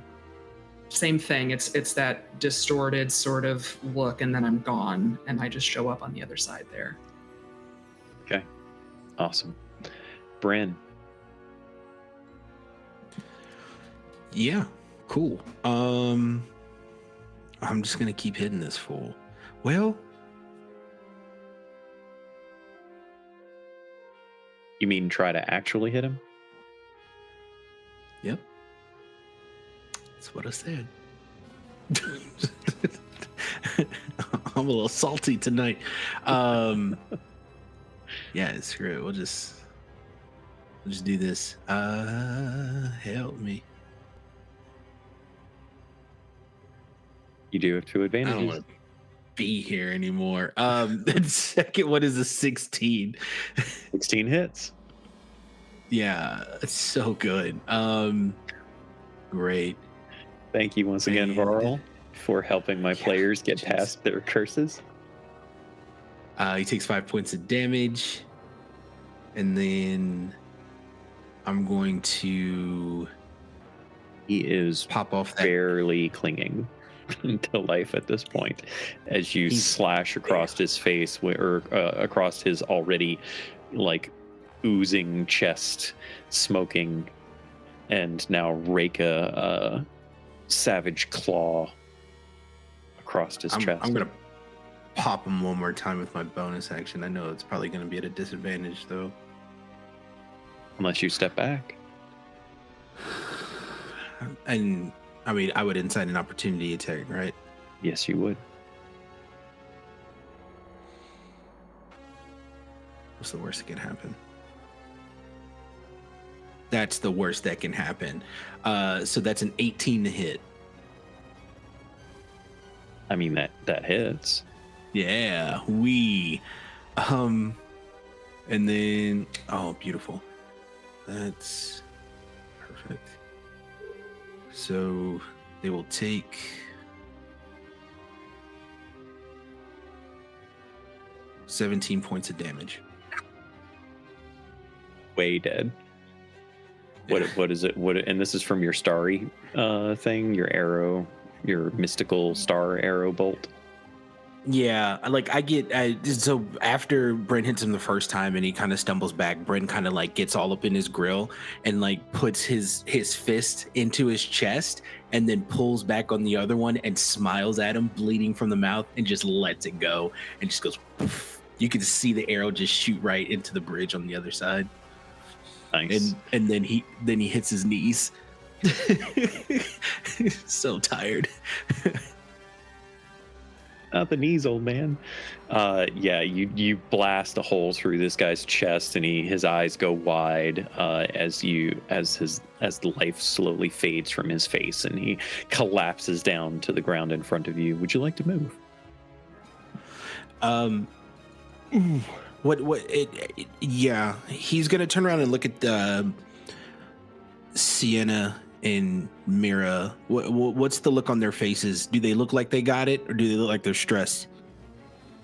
Same thing. It's that distorted sort of look, and then I'm gone, and I just show up on the other side there. Okay. Awesome. Bryn. Yeah, cool. I'm just gonna keep hitting this fool. Well, You mean try to actually hit him? yep. That's what I said. I'm a little salty tonight. Yeah, screw it. We'll just do this. Help me. You do have two I don't advantages. want to be here anymore. The second one is a 16. 16 hits. Yeah, it's so good. Great. Thank you once again, Man. Varl, for helping my Yeah, players get jeez. past their curses. He takes 5 points of damage, and then I'm going to He is pop off that. barely clinging to life at this point as you He's slash across his face or across his already like oozing chest, smoking, and now rake a savage claw across his chest. I'm gonna pop him one more time with my bonus action. I know it's probably gonna be at a disadvantage though. Unless you step back. And I mean, I would incite an opportunity attack, right? Yes, you would. What's the worst that can happen? That's the worst that can happen. So that's an 18 to hit. I mean, that hits. Yeah, and then beautiful. That's perfect. So they will take 17 points of damage. Way dead. What is it? And this is from your starry thing, your arrow, your mystical star arrow bolt. Yeah, like so after Brent hits him the first time and he kind of stumbles back, Brent kind of like gets all up in his grill and like puts his fist into his chest and then pulls back on the other one and smiles at him, bleeding from the mouth, and just lets it go and just goes poof. You can see the arrow just shoot right into the bridge on the other side. Nice. And then he hits his knees. So tired. Not the knees, old man. Yeah, you blast a hole through this guy's chest, and his eyes go wide as the life slowly fades from his face, and he collapses down to the ground in front of you. Would you like to move? Yeah, he's gonna turn around and look at Sienna and Mira. What's the look on their faces? Do they look like they got it, or do they look like they're stressed?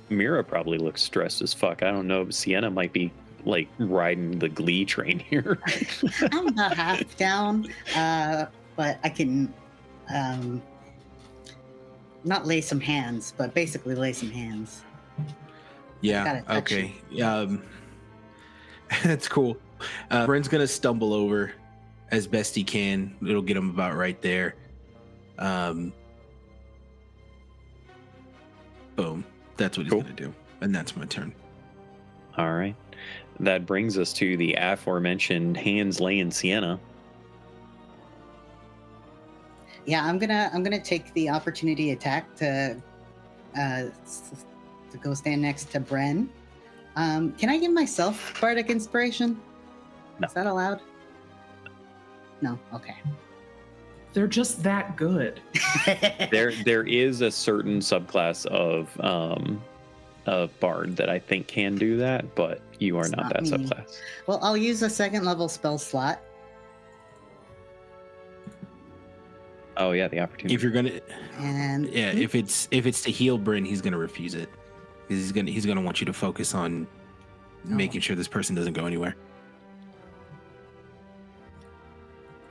Mira probably looks stressed as fuck. I don't know. Sienna might be like riding the glee train here. I'm about half down, but I can not lay some hands, but basically lay some hands. Yeah. Okay. That's cool. Brent's gonna stumble over as best he can. It'll get him about right there. Boom. That's what he's gonna do, and that's my turn. All right. That brings us to the aforementioned hands laying Sienna. Yeah, I'm gonna take the opportunity attack to go stand next to Bren. Can I give myself bardic inspiration? No. Is that allowed? No. Okay. They're just that good. There is a certain subclass of bard that I think can do that, but you are It's not not that me. subclass. Well, I'll use a second level spell slot. Oh yeah, the opportunity. If you're gonna, And if it's to heal Bryn, he's gonna refuse it. He's gonna want you to focus on making sure this person doesn't go anywhere.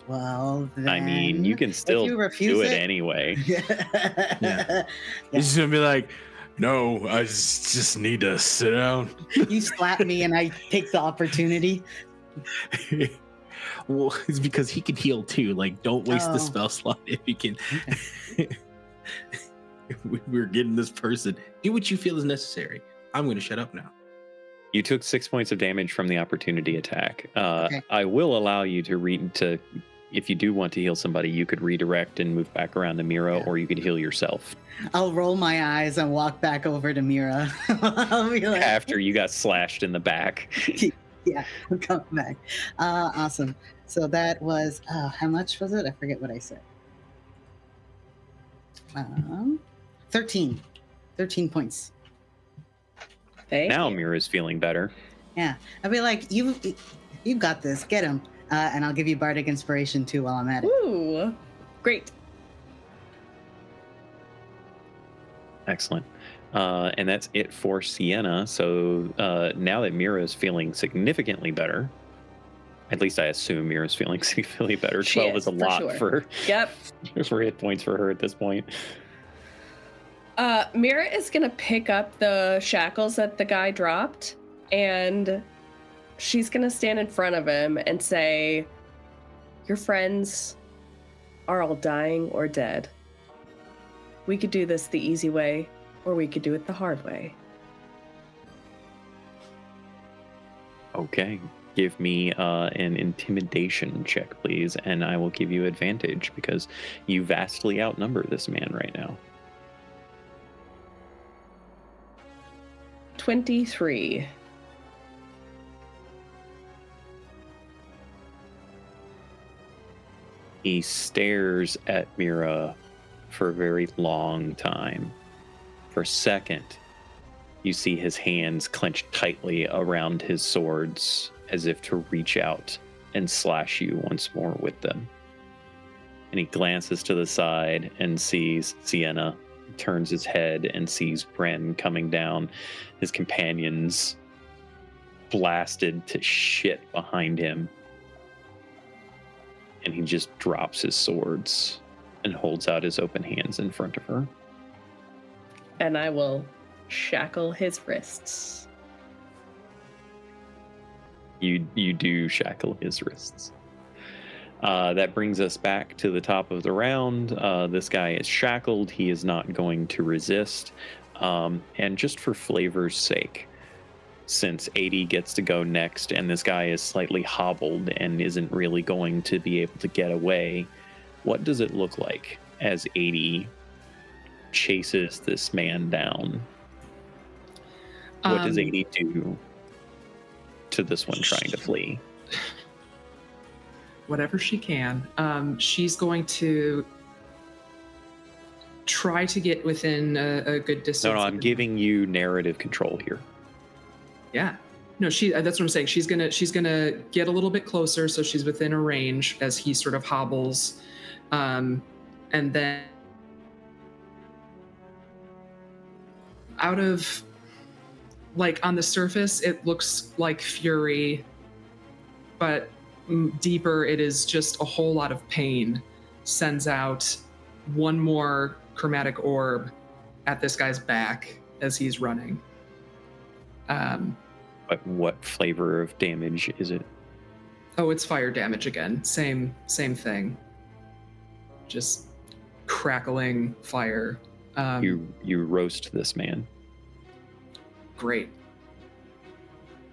well, then, I mean, you can still you refuse do it it- anyway. Yeah. He's just gonna be like, "No, I just need to sit down." You slap me, and I take the opportunity. Well, it's because he can heal too. Like, don't waste the Oh. spell slot if you can. We're getting this person. Do what you feel is necessary. I'm going to shut up now. You took 6 points of damage from the opportunity attack. Okay. I will allow you to if you do want to heal somebody, you could redirect and move back around to Miro, Yeah. or you could heal yourself I'll roll my eyes and walk back over to Mira. I'll be like, after you got slashed in the back. yeah, I'll come back. Awesome. So that was, how much was it? I forget what I said. 13. 13 points. Thank Now you. Mira's feeling better. Yeah. I'll be like, you got this. Get him. And I'll give you bardic inspiration too while I'm at it. Ooh, great. Excellent. And that's it for Sienna. So now that Mira is feeling significantly better, at least I assume Mira's feeling significantly better. She 12 is, is a for lot sure. Yep. for hit points for her at this point. Mira is gonna pick up the shackles that the guy dropped, and she's gonna stand in front of him and say, "Your friends are all dying or dead. We could do this the easy way, or we could do it the hard way." Okay. Give me an intimidation check, please, and I will give you advantage because you vastly outnumber this man right now. 23. He stares at Mira for a very long time. For a second, you see his hands clenched tightly around his swords as if to reach out and slash you once more with them. And he glances to the side and sees Sienna, turns his head and sees Bren coming down, his companions blasted to shit behind him. And he just drops his swords and holds out his open hands in front of her. And I will shackle his wrists. You do shackle his wrists. That brings us back to the top of the round. This guy is shackled. He is not going to resist. And just for flavor's sake, since Aidy gets to go next and this guy is slightly hobbled and isn't really going to be able to get away, what does it look like as Aidy chases this man down? What does Aidy do to this one trying to flee? Whatever she can. She's going to try to get within a good distance. No, I'm giving you narrative control here. Yeah. No, that's what I'm saying. She's gonna get a little bit closer so she's within a range as he sort of hobbles. And then out of, like, on the surface it looks like fury, but deeper it is just a whole lot of pain. Sends out one more chromatic orb at this guy's back as he's running. But what flavor of damage is it? Oh, it's fire damage again. Same thing. Just crackling fire. You roast this man. Great.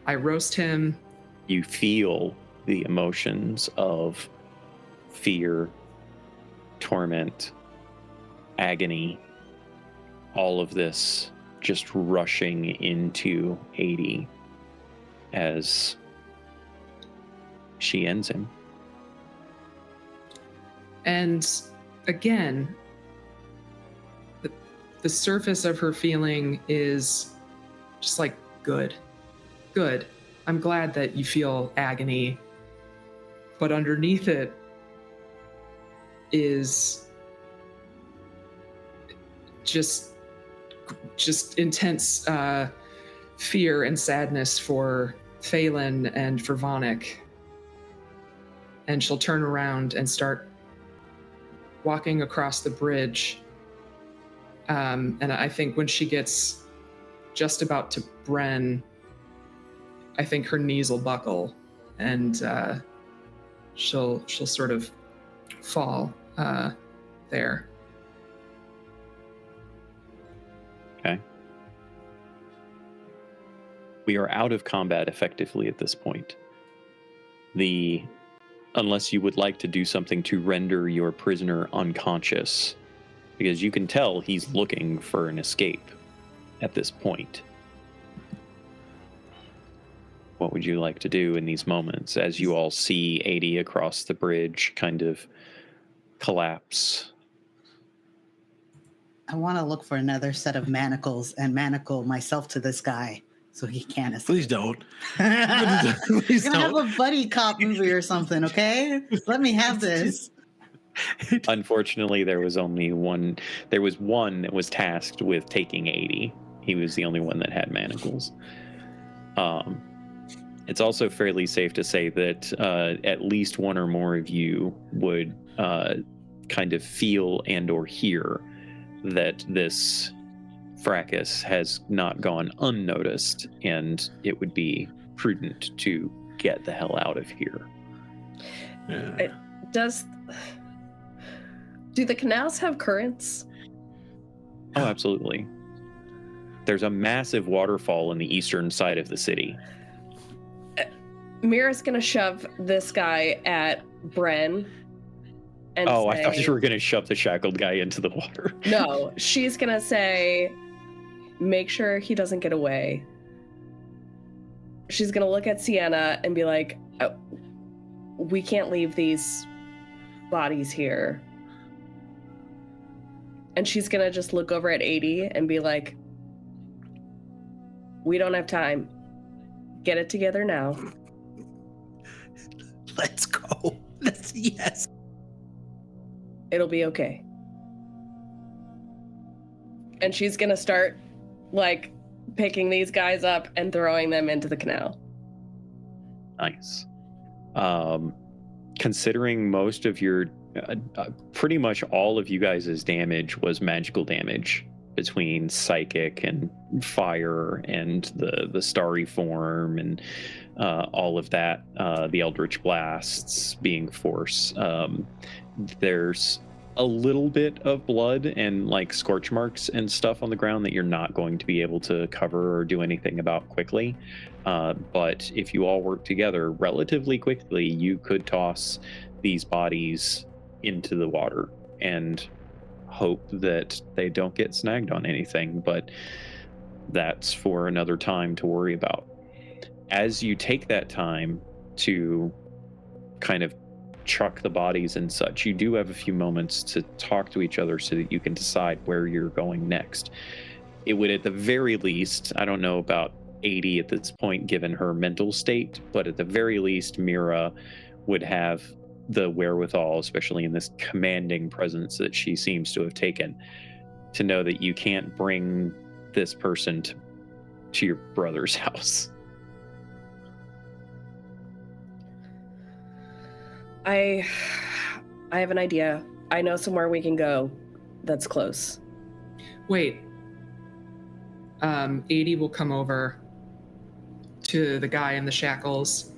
I roast him. You feel the emotions of fear, torment, agony, all of this just rushing into Aidy as she ends him. And again, the surface of her feeling is just like, good. I'm glad that you feel agony. But underneath it is just intense fear and sadness for Phelan and for Vonic. And she'll turn around and start walking across the bridge. And I think when she gets just about to Bren, I think her knees will buckle and she'll sort of fall there. Okay. We are out of combat effectively at this point. Unless you would like to do something to render your prisoner unconscious, because you can tell he's looking for an escape at this point. What would you like to do in these moments as you all see Aidy across the bridge kind of collapse? I want to look for another set of manacles and manacle myself to this guy so he can't escape. Please don't. Please don't. Have a buddy cop movie or something, okay? Let me have this. Unfortunately, there was only one. There was one that was tasked with taking Aidy. He was the only one that had manacles. It's also fairly safe to say that at least one or more of you would kind of feel and or hear that this fracas has not gone unnoticed, and it would be prudent to get the hell out of here. Do the canals have currents? Oh, absolutely. There's a massive waterfall in the eastern side of the city. Mira's gonna shove this guy at Bren. And I thought you were gonna shove the shackled guy into the water. No, she's gonna say, make sure he doesn't get away. She's gonna look at Sienna and be like, we can't leave these bodies here. And she's gonna just look over at Aidy and be like, we don't have time. Get it together now. Let's go. Yes. It'll be okay. And she's gonna start, like, picking these guys up and throwing them into the canal. Nice. Considering most of your, pretty much all of you guys' damage was magical damage, between psychic and fire and the starry form and all of that, the eldritch blasts being force. There's a little bit of blood and like scorch marks and stuff on the ground that you're not going to be able to cover or do anything about quickly. But if you all work together relatively quickly, you could toss these bodies into the water and hope that they don't get snagged on anything. But that's for another time to worry about. As you take that time to kind of chuck the bodies and such, you do have a few moments to talk to each other so that you can decide where you're going next. It would, at the very least, I don't know about Aidy at this point given her mental state, but at the very least Mira would have the wherewithal, especially in this commanding presence that she seems to have taken, to know that you can't bring this person to your brother's house. I have an idea. I know somewhere we can go that's close. Wait. Aidy will come over to the guy in the shackles.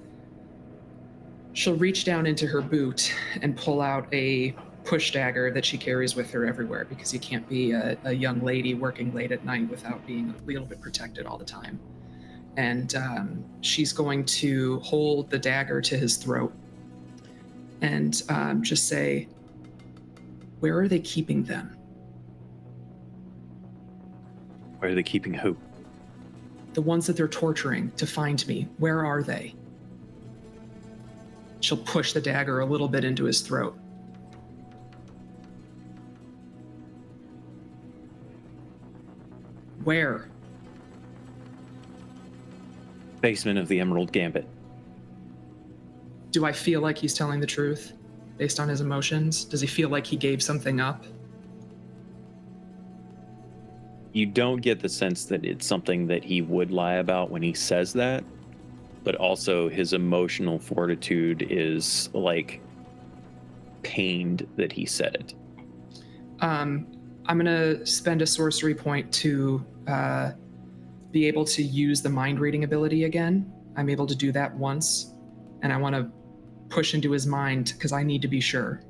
She'll reach down into her boot and pull out a push dagger that she carries with her everywhere, because you can't be a young lady working late at night without being a little bit protected all the time. And she's going to hold the dagger to his throat and just say, "Where are they keeping them?" Where are they keeping who? The ones that they're torturing to find me. Where are they? She'll push the dagger a little bit into his throat. Where? Basement of the Emerald Gambit. Do I feel like he's telling the truth based on his emotions? Does he feel like he gave something up? You don't get the sense that it's something that he would lie about when he says that, but also his emotional fortitude is like pained that he said it. I'm gonna spend a sorcery point to be able to use the mind reading ability again. I'm able to do that once, and I want to push into his mind because I need to be sure.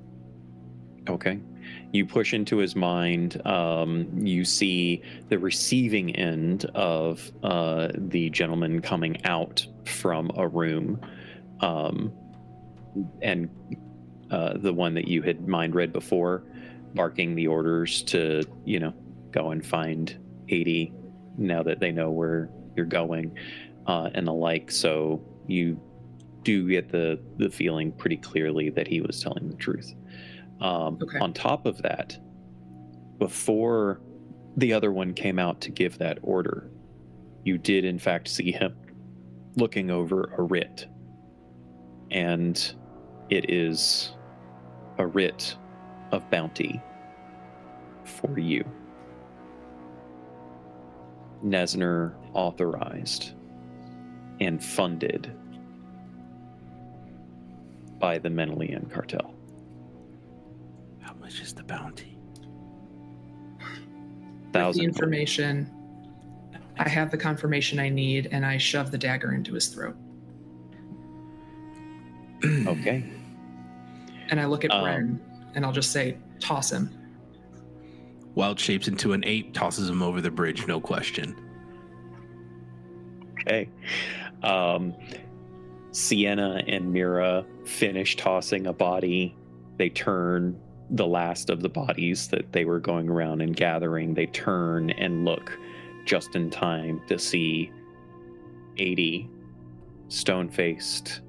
Okay. You push into his mind. You see the receiving end of the gentleman coming out from a room, and the one that you had mind read before, barking the orders to, go and find Aidy now that they know where you're going, and the like. So you do get the feeling pretty clearly that he was telling the truth. Okay. On top of that, before the other one came out to give that order, you did in fact see him looking over a writ. And it is a writ of bounty for you. Nesner authorized and funded by the Menelian cartel. How much is the bounty? With 1,000 the information, I have the confirmation I need, and I shove the dagger into his throat. Okay. And I look at Bren, and I'll just say, "Toss him." Wild shapes into an ape, tosses him over the bridge, no question. Okay. Sienna and Mira finish tossing a body. They turn the last of the bodies that they were going around and gathering. They turn and look just in time to see Aidy, stone-faced,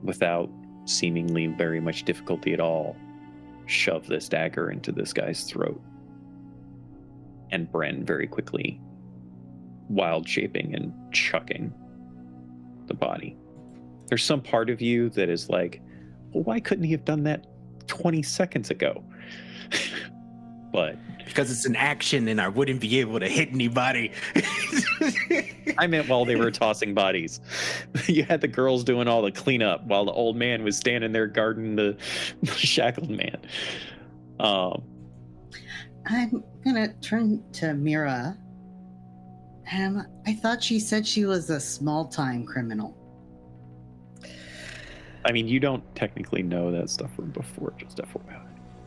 without seemingly very much difficulty at all, shove this dagger into this guy's throat. And Bren very quickly wild shaping and chucking the body. There's some part of you that is like, well, why couldn't he have done that 20 seconds ago? But because it's an action and I wouldn't be able to hit anybody. I meant while they were tossing bodies. You had the girls doing all the cleanup while the old man was standing there guarding the shackled man. I'm gonna turn to Mira. I thought she said she was a small-time criminal. I mean, you don't technically know that stuff from before, just FYI.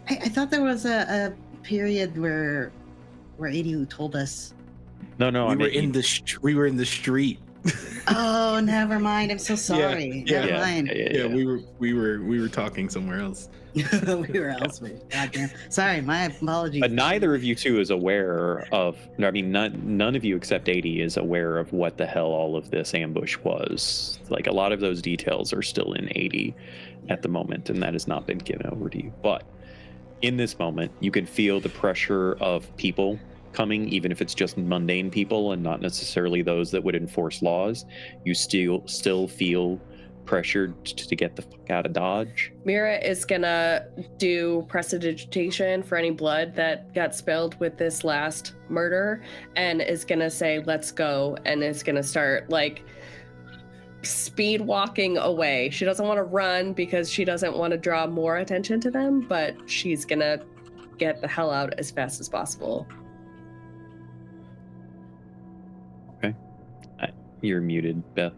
I thought there was a period where Aidy told us. No, we were in the street. Oh, never mind. I'm so sorry. Never mind. Yeah, we were talking somewhere else. We were elsewhere. Goddamn. Sorry, my apologies. But neither of you two is aware of. I mean, none of you except Aidy is aware of what the hell all of this ambush was. Like, a lot of those details are still in Aidy at the moment, and that has not been given over to you. But in this moment, you can feel the pressure of people coming, even if it's just mundane people and not necessarily those that would enforce laws. You still feel pressured to get the fuck out of Dodge. Mira is gonna do prestidigitation for any blood that got spilled with this last murder, and is gonna say, "Let's go," and is gonna start like speed walking away. She doesn't want to run because she doesn't want to draw more attention to them, but she's gonna get the hell out as fast as possible. Okay. You're muted, Beth.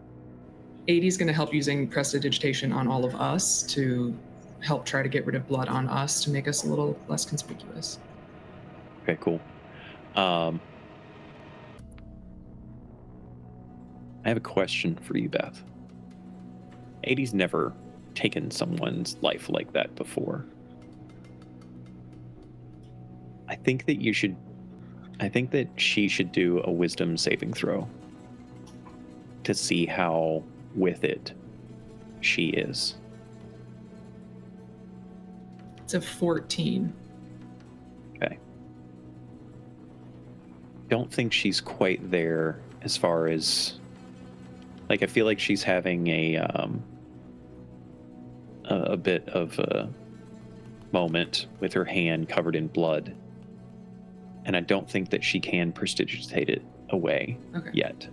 Aidy's going to help using prestidigitation on all of us to help try to get rid of blood on us to make us a little less conspicuous. Okay, cool. I have a question for you, Beth. Aidy's never taken someone's life like that before. I think that she should do a wisdom saving throw to see how with it she is. It's a 14. Okay. Don't think she's quite there as far as, like, I feel like she's having a bit of a moment with her hand covered in blood, and I don't think that she can prestidigitate it away yet.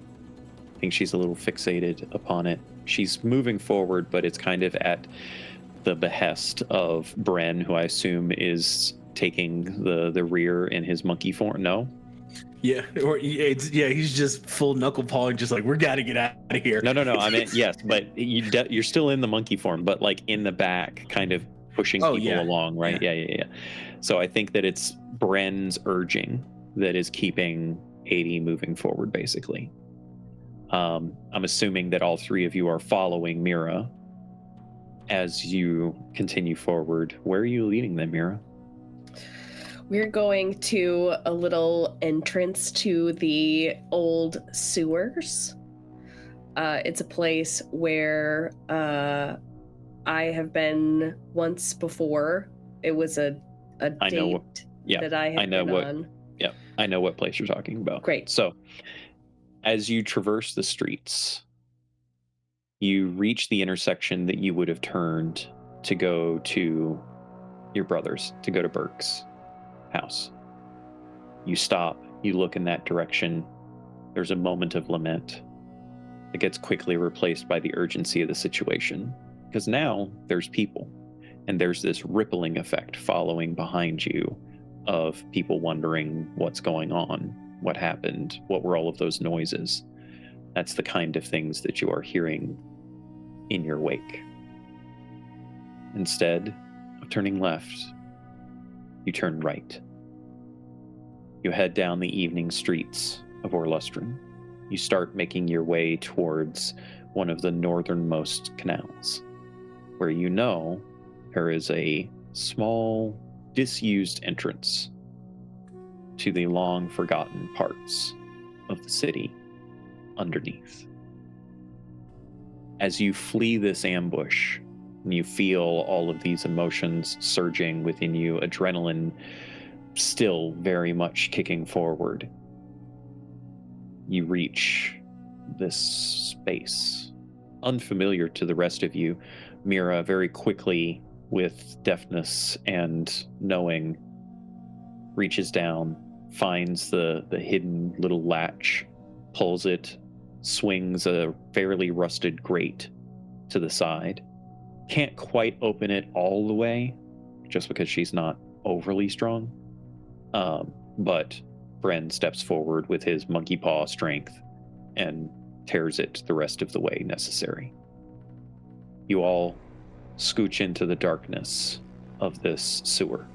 I think she's a little fixated upon it. She's moving forward, but it's kind of at the behest of Bren, who I assume is taking the rear in his monkey form. No? Yeah, he's just full knuckle pawing, just like, we gotta get out of here. No. I mean, yes, but you're still in the monkey form, but like in the back, kind of pushing people along, right? Yeah. So I think that it's Bren's urging that is keeping Aidy moving forward, basically. I'm assuming that all three of you are following Mira as you continue forward. Where are you leading them, Mira? We're going to a little entrance to the old sewers. It's a place where I have been once before. It was a date that I had been on. Yeah, I know what place you're talking about. Great. So, as you traverse the streets, you reach the intersection that you would have turned to go to your brother's, to go to Burke's house. You stop, you look in that direction. There's a moment of lament that gets quickly replaced by the urgency of the situation, because now there's people, and there's this rippling effect following behind you of people wondering what's going on, what happened, what were all of those noises. That's the kind of things that you are hearing in your wake. Instead of turning left, you turn right. You head down the evening streets of Orlustran. You start making your way towards one of the northernmost canals, where you know there is a small, disused entrance to the long forgotten parts of the city underneath. As you flee this ambush, and you feel all of these emotions surging within you, adrenaline still very much kicking forward, you reach this space unfamiliar to the rest of you. Mira, very quickly, with deftness and knowing, reaches down, finds the hidden little latch, pulls it, swings a fairly rusted grate to the side. Can't quite open it all the way, just because she's not overly strong. But Bren steps forward with his monkey paw strength and tears it the rest of the way necessary. You all scooch into the darkness of this sewer.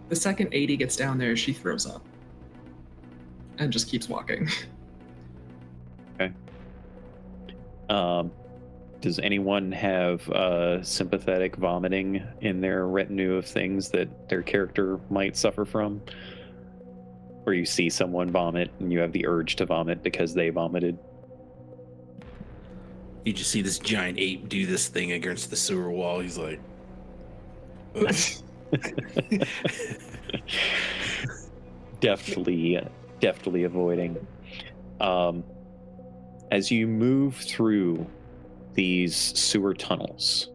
The second Aidy gets down there, she throws up and just keeps walking. Okay. Does anyone have sympathetic vomiting in their retinue of things that their character might suffer from? Or you see someone vomit and you have the urge to vomit because they vomited? You just see this giant ape do this thing against the sewer wall. He's like, ugh. deftly avoiding. As you move through these sewer tunnels,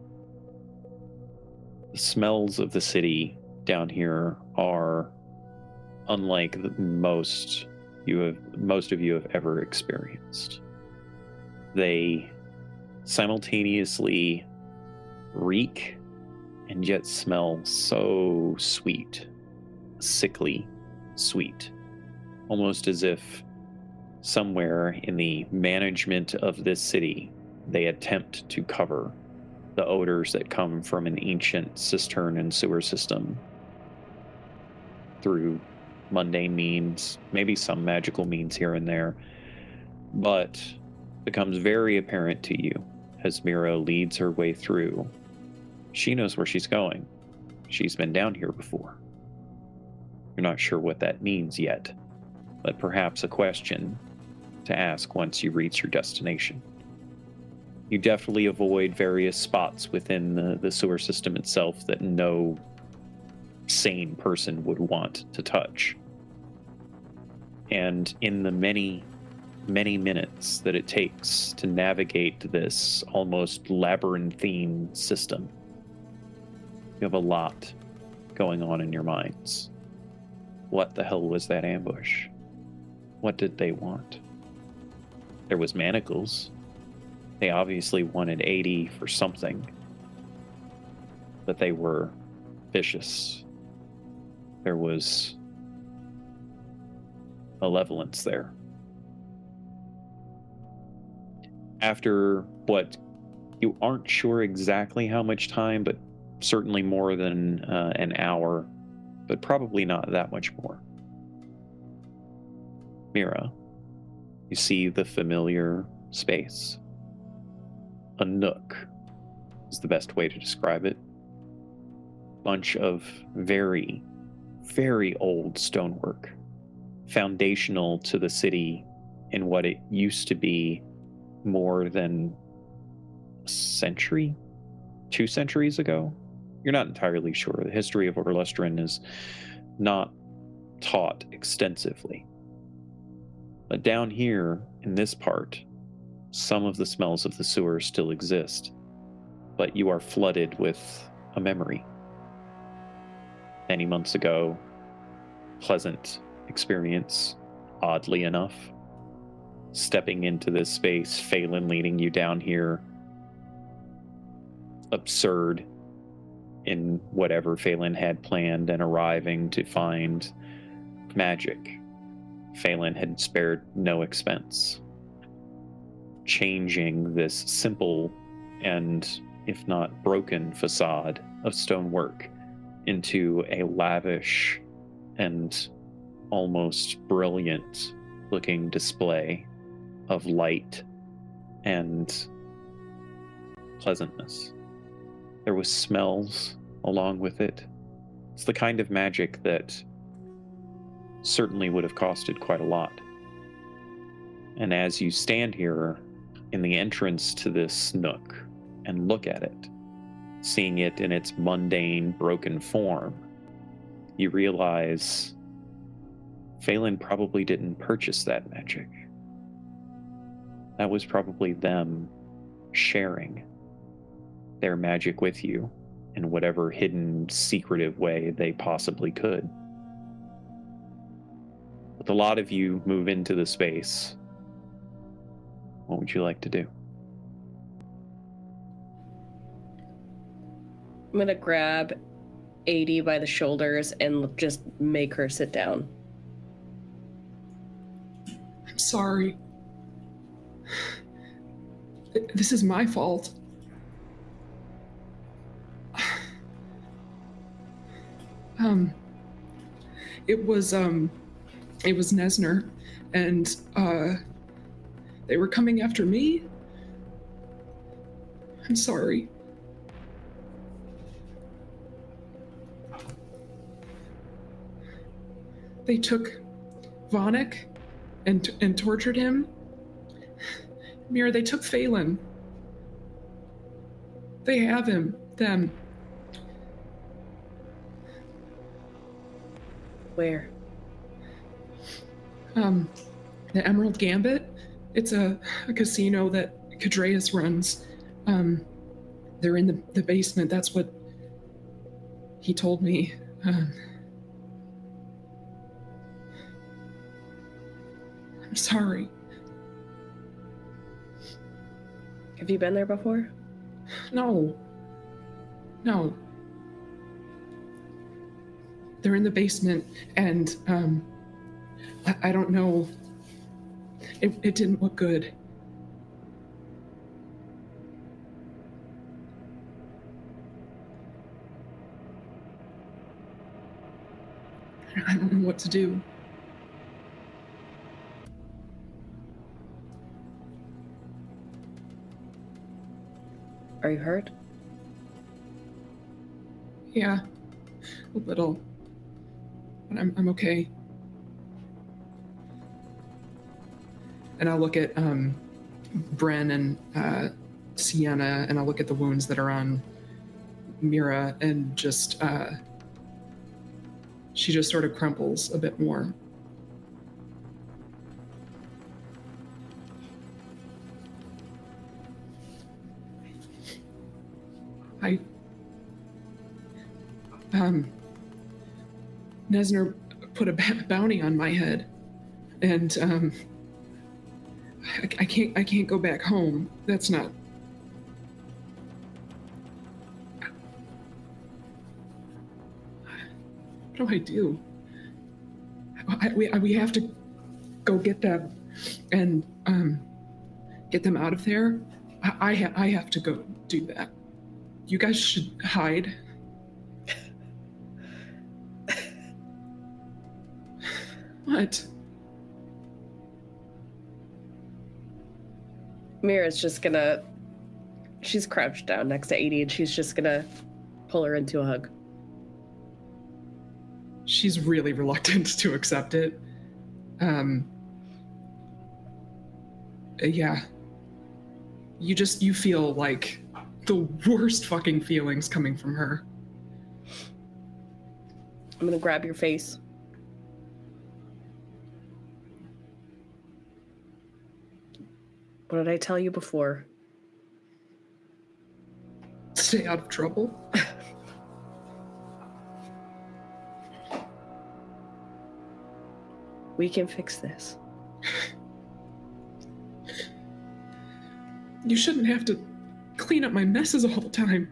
the smells of the city down here are unlike most of you have ever experienced. They simultaneously reek and yet smell so sweet, sickly sweet, almost as if somewhere in the management of this city they attempt to cover the odors that come from an ancient cistern and sewer system through mundane means, maybe some magical means here and there, but becomes very apparent to you as Mira leads her way through. She knows where she's going. She's been down here before. You're not sure what that means yet, but perhaps a question to ask once you reach your destination. You definitely avoid various spots within the sewer system itself that no sane person would want to touch. And in the many minutes that it takes to navigate this almost labyrinthine system, you have a lot going on in your minds. What the hell was that ambush? What did they want? There was manacles. They obviously wanted Aidy for something. But they were vicious. There was malevolence there. After what you aren't sure exactly how much time, but certainly more than an hour, but probably not that much more. Mira, you see the familiar space. A nook is the best way to describe it. Bunch of very, very old stonework, foundational to the city in what it used to be more than a century, 2 centuries ago. You're not entirely sure. The history of Orlestrin is not taught extensively. But down here, in this part, some of the smells of the sewer still exist, but you are flooded with a memory. Many months ago, pleasant experience, oddly enough. Stepping into this space, Phelan leading you down here. Absurd in whatever Phelan had planned, and arriving to find magic. Phelan had spared no expense. Changing this simple and, if not broken, facade of stonework into a lavish and almost brilliant looking display of light and pleasantness. There was smells along with it. It's the kind of magic that certainly would have costed quite a lot. And as you stand here in the entrance to this nook and look at it, seeing it in its mundane, broken form, you realize Phelan probably didn't purchase that magic. That was probably them sharing their magic with you in whatever hidden, secretive way they possibly could. With a lot of you move into the space, what would you like to do? I'm gonna grab Aidy by the shoulders and just make her sit down. I'm sorry. This is my fault. It was Nesner, and they were coming after me. I'm sorry. They took Vonik and tortured him. Mira, they took Phelan. They have them. Where? The Emerald Gambit. It's a casino that Cadreas runs. They're in the basement. That's what he told me. I'm sorry. Have you been there before? No. They're in the basement, and I don't know. It didn't look good. I don't know what to do. Are you hurt? Yeah, a little. But I'm okay. And I'll look at Bren and Sienna, and I'll look at the wounds that are on Mira, and just she just sort of crumples a bit more. Nesner put a bounty on my head, and I can't go back home. That's not. What do I do? We have to go get them and get them out of there. I have to go do that. You guys should hide. What? Mira's just gonna... She's crouched down next to Aidy, and she's just gonna pull her into a hug. She's really reluctant to accept it. Yeah. You feel like the worst fucking feelings coming from her. I'm gonna grab your face. What did I tell you before? Stay out of trouble. We can fix this. You shouldn't have to clean up my messes all the time.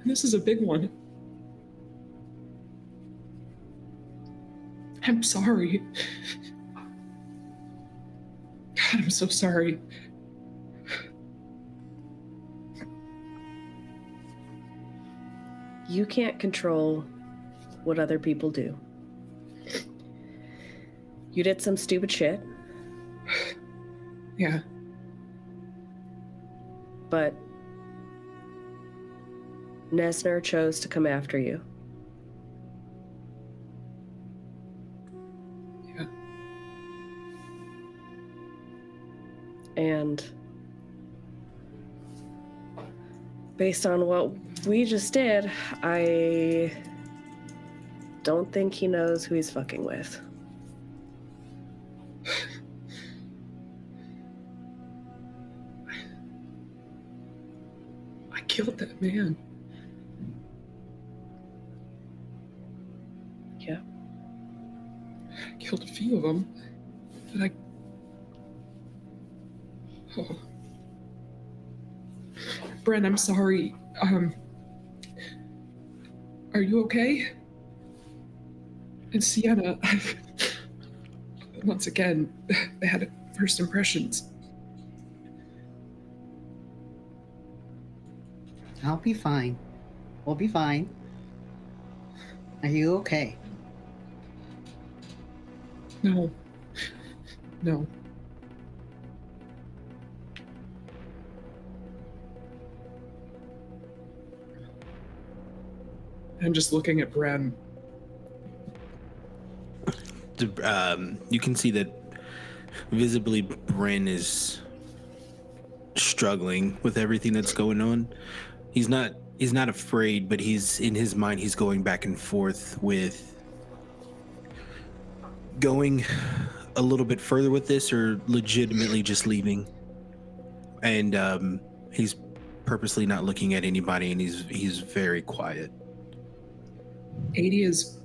And this is a big one. I'm sorry. God, I'm so sorry. You can't control what other people do. You did some stupid shit. Yeah. But Nesner chose to come after you. Yeah. And based on what we just did, I don't think he knows who he's fucking with. I killed that man. Yeah. I killed a few of them. But Oh. Bren, I'm sorry. Are you okay? And Sienna, once again, they had first impressions. I'll be fine. We'll be fine. Are you okay? No. No. I'm just looking at Bren. You can see that visibly Bren is struggling with everything that's going on. He's not afraid, but he's in his mind, he's going back and forth with going a little bit further with this or legitimately just leaving. And he's purposely not looking at anybody, and he's very quiet. Aidy is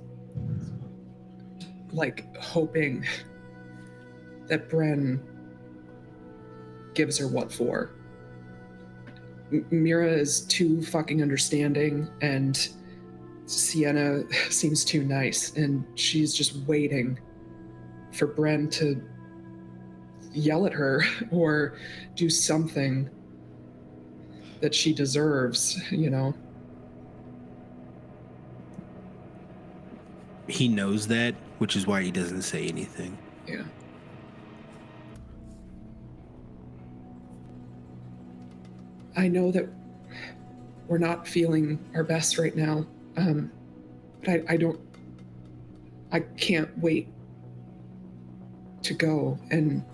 like hoping that Bren gives her what for. Mira is too fucking understanding, and Sienna seems too nice, and she's just waiting for Bren to yell at her or do something that she deserves, you know? He knows that, which is why he doesn't say anything. Yeah. I know that we're not feeling our best right now, but I can't wait to go, and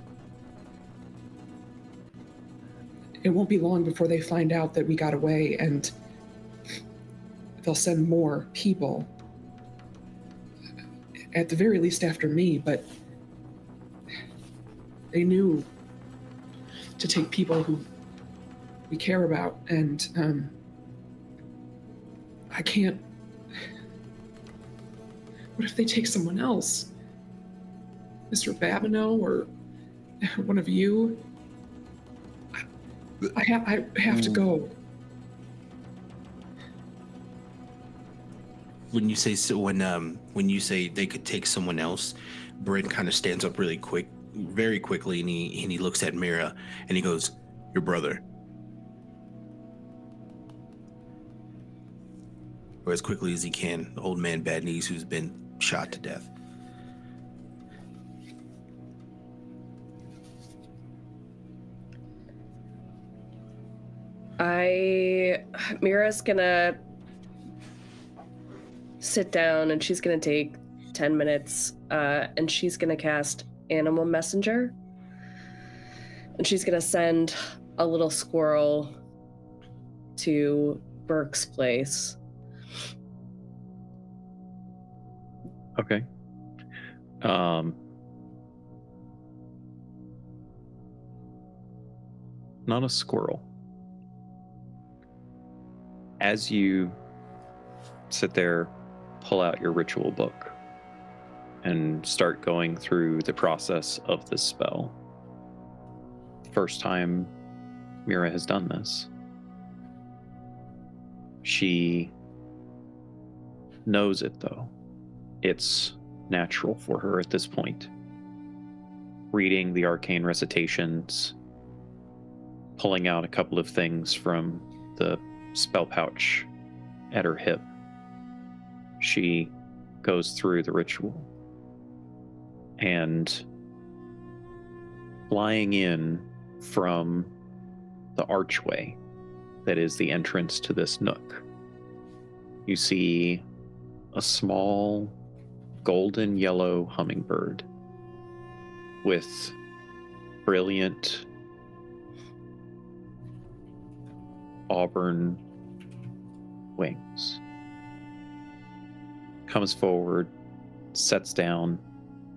it won't be long before they find out that we got away, and they'll send more people. At the very least after me, but they knew to take people who we care about, and I can't. What if they take someone else? Mr. Babineau or one of you? I have to go. When you say when you say they could take someone else, Brent kind of stands up very quickly, and he looks at Mira and he goes, "Your brother." Or as quickly as he can, the old man Bad Knees who's been shot to death. Mira's gonna sit down and she's gonna take 10 minutes and she's gonna cast Animal Messenger. And she's gonna send a little squirrel to Burke's place. Okay. Not a squirrel. As you sit there, pull out your ritual book and start going through the process of this spell. First time Mira has done this. She knows it, though. It's natural for her at this point. Reading the arcane recitations, pulling out a couple of things from the spell pouch at her hip. She goes through the ritual. And flying in from the archway that is the entrance to this nook, you see a small golden yellow hummingbird with brilliant auburn wings. Comes forward, sets down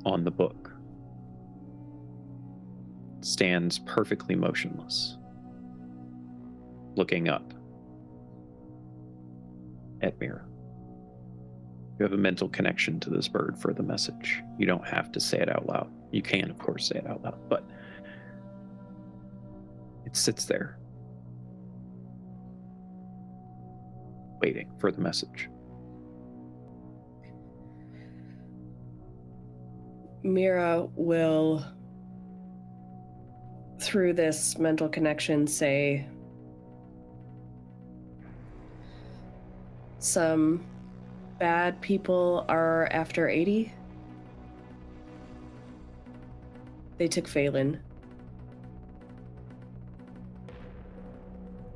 on the book, stands perfectly motionless, looking up at Mira. You have a mental connection to this bird for the message. You don't have to say it out loud. You can, of course, say it out loud, but it sits there, waiting for the message. Mira will, through this mental connection, say, some bad people are after Aidy. They took Phelan.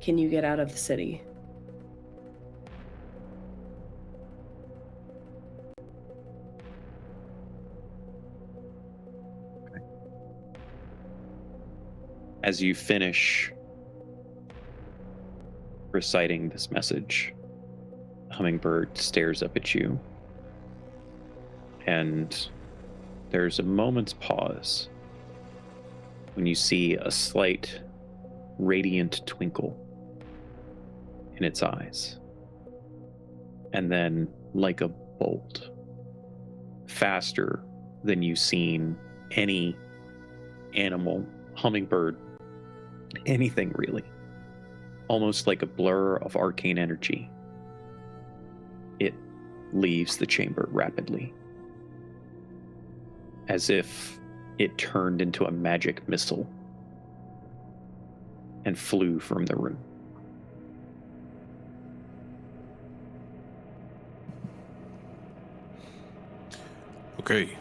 Can you get out of the city? As you finish reciting this message, Hummingbird stares up at you, and there's a moment's pause when you see a slight radiant twinkle in its eyes. And then, like a bolt, faster than you've seen any animal, hummingbird, anything really, almost like a blur of arcane energy, it leaves the chamber rapidly, as if it turned into a magic missile and flew from the room. Okay.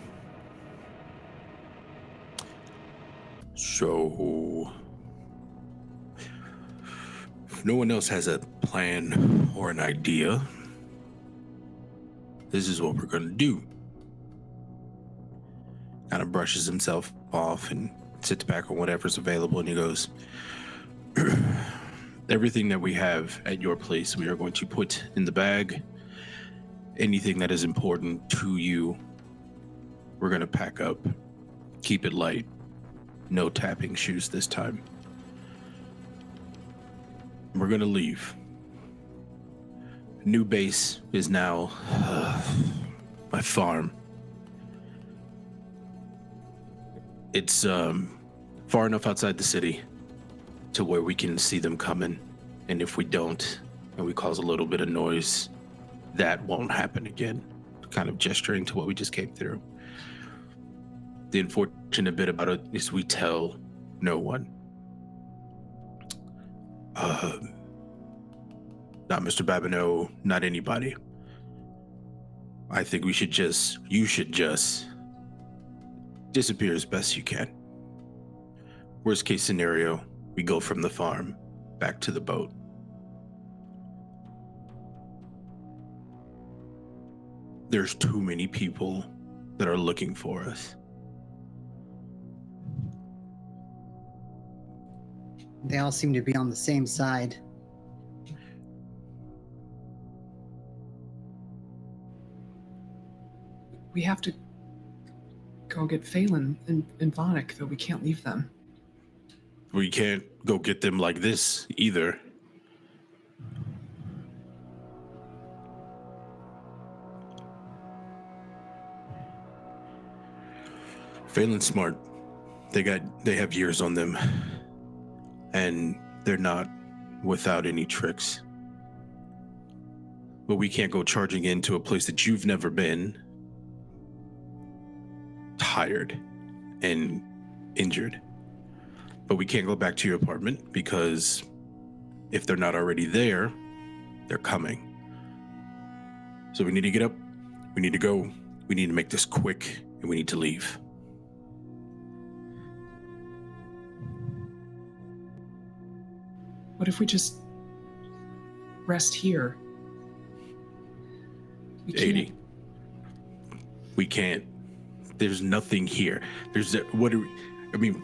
So, if no one else has a plan or an idea, this is what we're gonna do. Kind of brushes himself off and sits back on whatever's available, and he goes, everything that we have at your place, we are going to put in the bag. Anything that is important to you, we're going to pack up. Keep it light. No tapping shoes this time. We're going to leave. New base is now my farm. It's far enough outside the city to where we can see them coming. And if we don't, and we cause a little bit of noise, that won't happen again. Kind of gesturing to what we just came through. The unfortunate bit about it is we tell no one. Not Mr. Babineau, not anybody. I think you should just disappear as best you can. Worst case scenario, we go from the farm back to the boat. There's too many people that are looking for us. They all seem to be on the same side. We have to go get Phelan and Vonic, though we can't leave them. We can't go get them like this either. Phelan's smart. They have years on them. And they're not without any tricks. But we can't go charging into a place that you've never been, tired and injured. But we can't go back to your apartment because if they're not already there, they're coming. So we need to get up, we need to go, we need to make this quick, and we need to leave. What if we just rest here? Aidy, we can't. There's nothing here.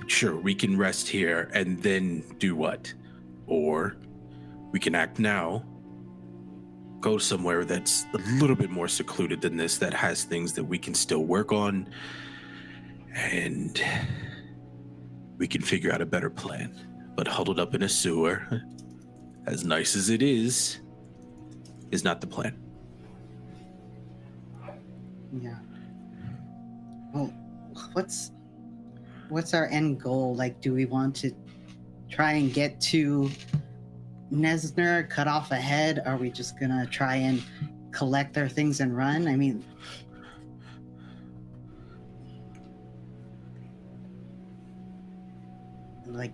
Sure, we can rest here and then do what? Or we can act now, go somewhere that's a little bit more secluded than this, that has things that we can still work on, and we can figure out a better plan. But huddled up in a sewer, as nice as it is not the plan. Yeah. Well, what's our end goal? Like, do we want to try and get to Nesner, cut off a head? Are we just gonna try and collect our things and run? I mean, like,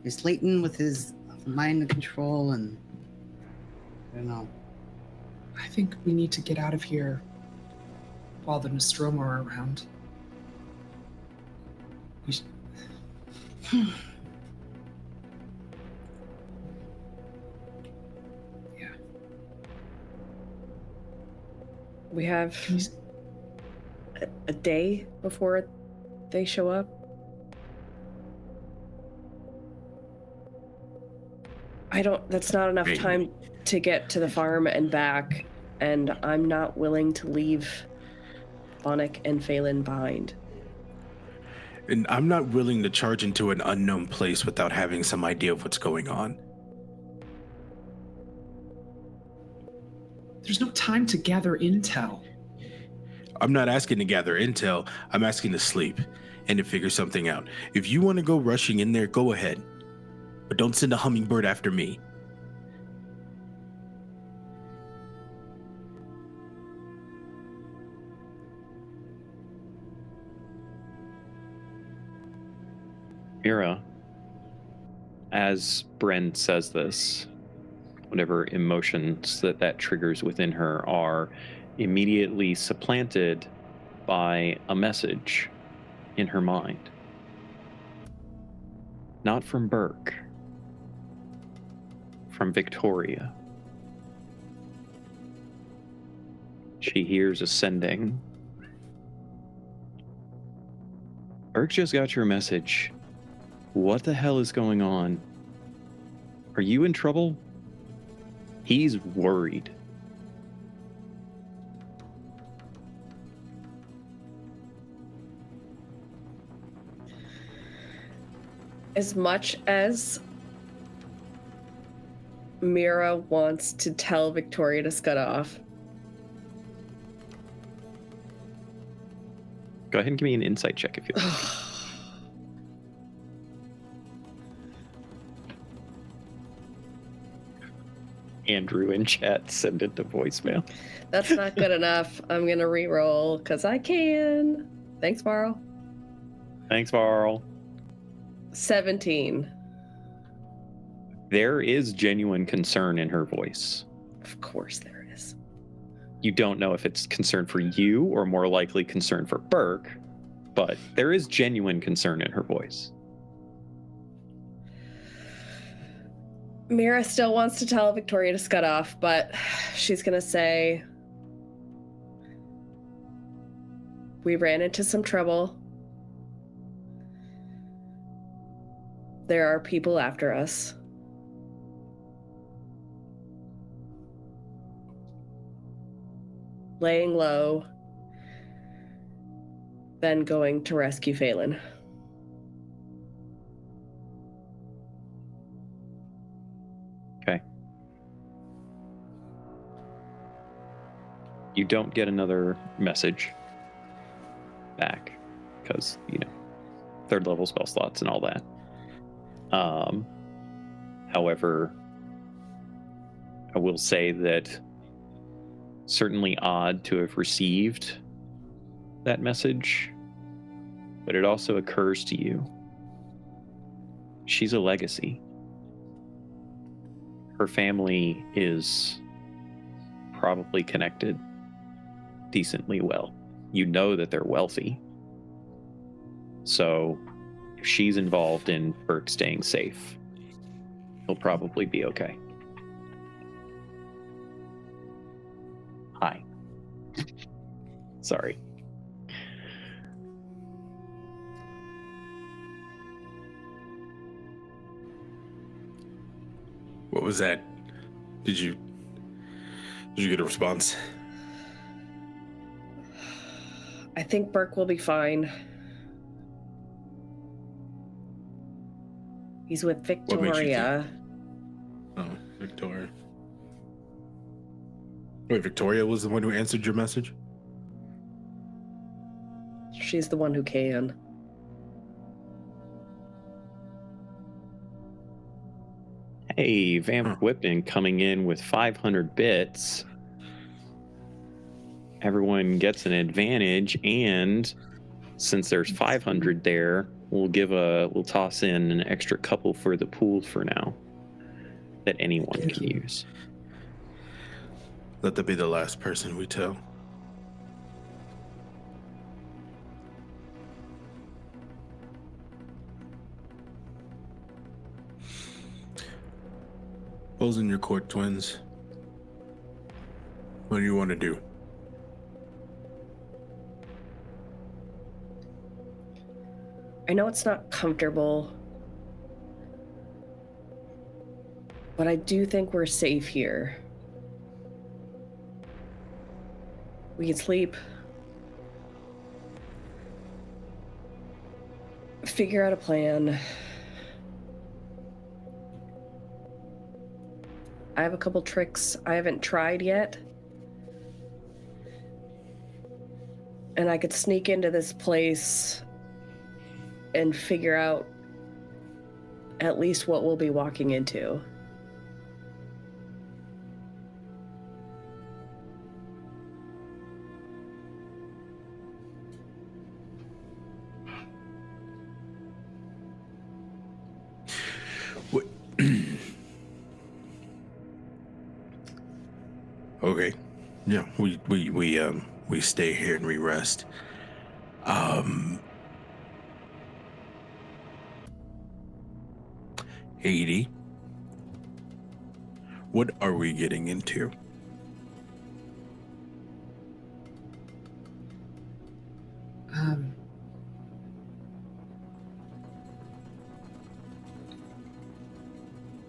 is Leighton with his mind control and I don't know. I think we need to get out of here while the Nostromo are around. We yeah. We have Can we... a day before they show up. That's not enough time to get to the farm and back, and I'm not willing to leave Bonnick and Phelan behind. And I'm not willing to charge into an unknown place without having some idea of what's going on. There's no time to gather intel. I'm not asking to gather intel. I'm asking to sleep and to figure something out. If you want to go rushing in there, go ahead. But don't send a hummingbird after me. Mira, as Bren says this, whatever emotions that triggers within her are immediately supplanted by a message in her mind. Not from Burke, from Victoria. She hears ascending. Burke just got your message. What the hell is going on? Are you in trouble? He's worried. As much as Mira wants to tell Victoria to scud off, go ahead and give me an insight check if you like. Andrew in chat, send it to voicemail. that's not good enough. I'm gonna re-roll because I can. Thanks, Varl. Thanks, Varl. 17. There is genuine concern in her voice. Of course there is. You don't know if it's concern for you or more likely concern for Burke, but there is genuine concern in her voice. Mira still wants to tell Victoria to scud off, but she's gonna say, we ran into some trouble. There are people after us. Laying low, then going to rescue Phelan. Okay. You don't get another message back because, third level spell slots and all that. However, I will say that certainly odd to have received that message, but it also occurs to you. She's a legacy. Her family is probably connected decently well. You know that they're wealthy. So if she's involved in Burke staying safe, he'll probably be okay. Hi. Sorry. What was that? Did you get a response? I think Burke will be fine. He's with Victoria. Oh, Victoria. Wait, Victoria was the one who answered your message? She's the one who can. Hey, Vamp Whippin coming in with 500 bits. Everyone gets an advantage and since there's 500 there, we'll toss in an extra couple for the pool for now that anyone can use. Let that be the last person we tell. Balls in your court, twins. What do you want to do? I know it's not comfortable, but I do think we're safe here. We can sleep, figure out a plan. I have a couple tricks I haven't tried yet. And I could sneak into this place and figure out at least what we'll be walking into. Okay. Yeah, we stay here and we rest. Aidy, what are we getting into?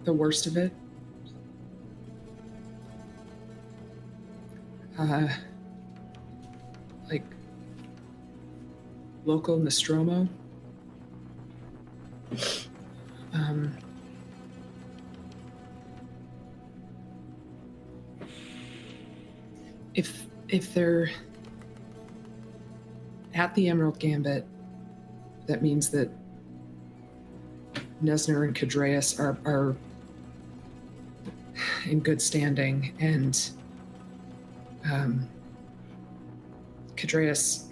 The worst of it. Like local Nostromo. If they're at the Emerald Gambit, that means that Nesner and Cadreas are in good standing, and Cadreas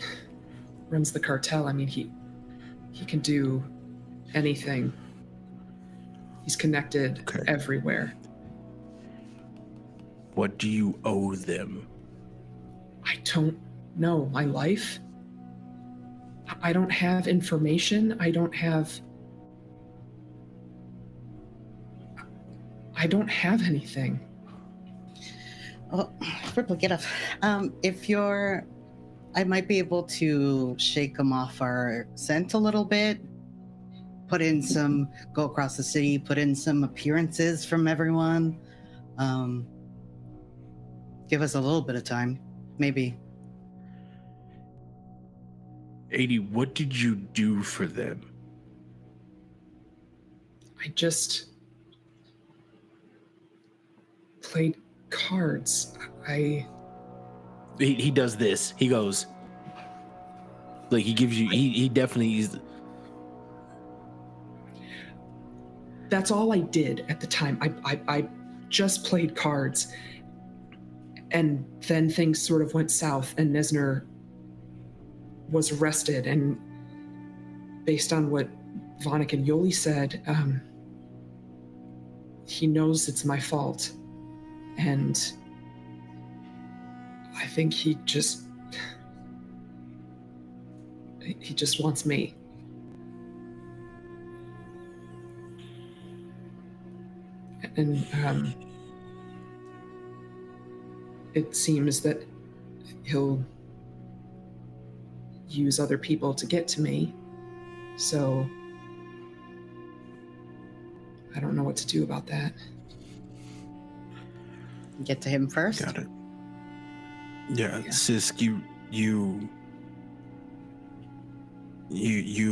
runs the cartel. I mean, he can do anything. He's connected everywhere. What do you owe them? I don't know. My life? I don't have information. I don't have anything. Oh, Replicate. I might be able to shake them off our scent a little bit. Go across the city, put in some appearances from everyone. Give us a little bit of time, maybe. Aidy, what did you do for them? I just played cards. He does this. He goes, like, he gives you, he definitely is. That's all I did at the time. I just played cards. And then things sort of went south, and Nesner was arrested. And based on what Vonik and Yoli said, he knows it's my fault. And I think he just wants me. And it seems that he'll use other people to get to me. So I don't know what to do about that. Get to him first. Got it. Yeah. Sisk, you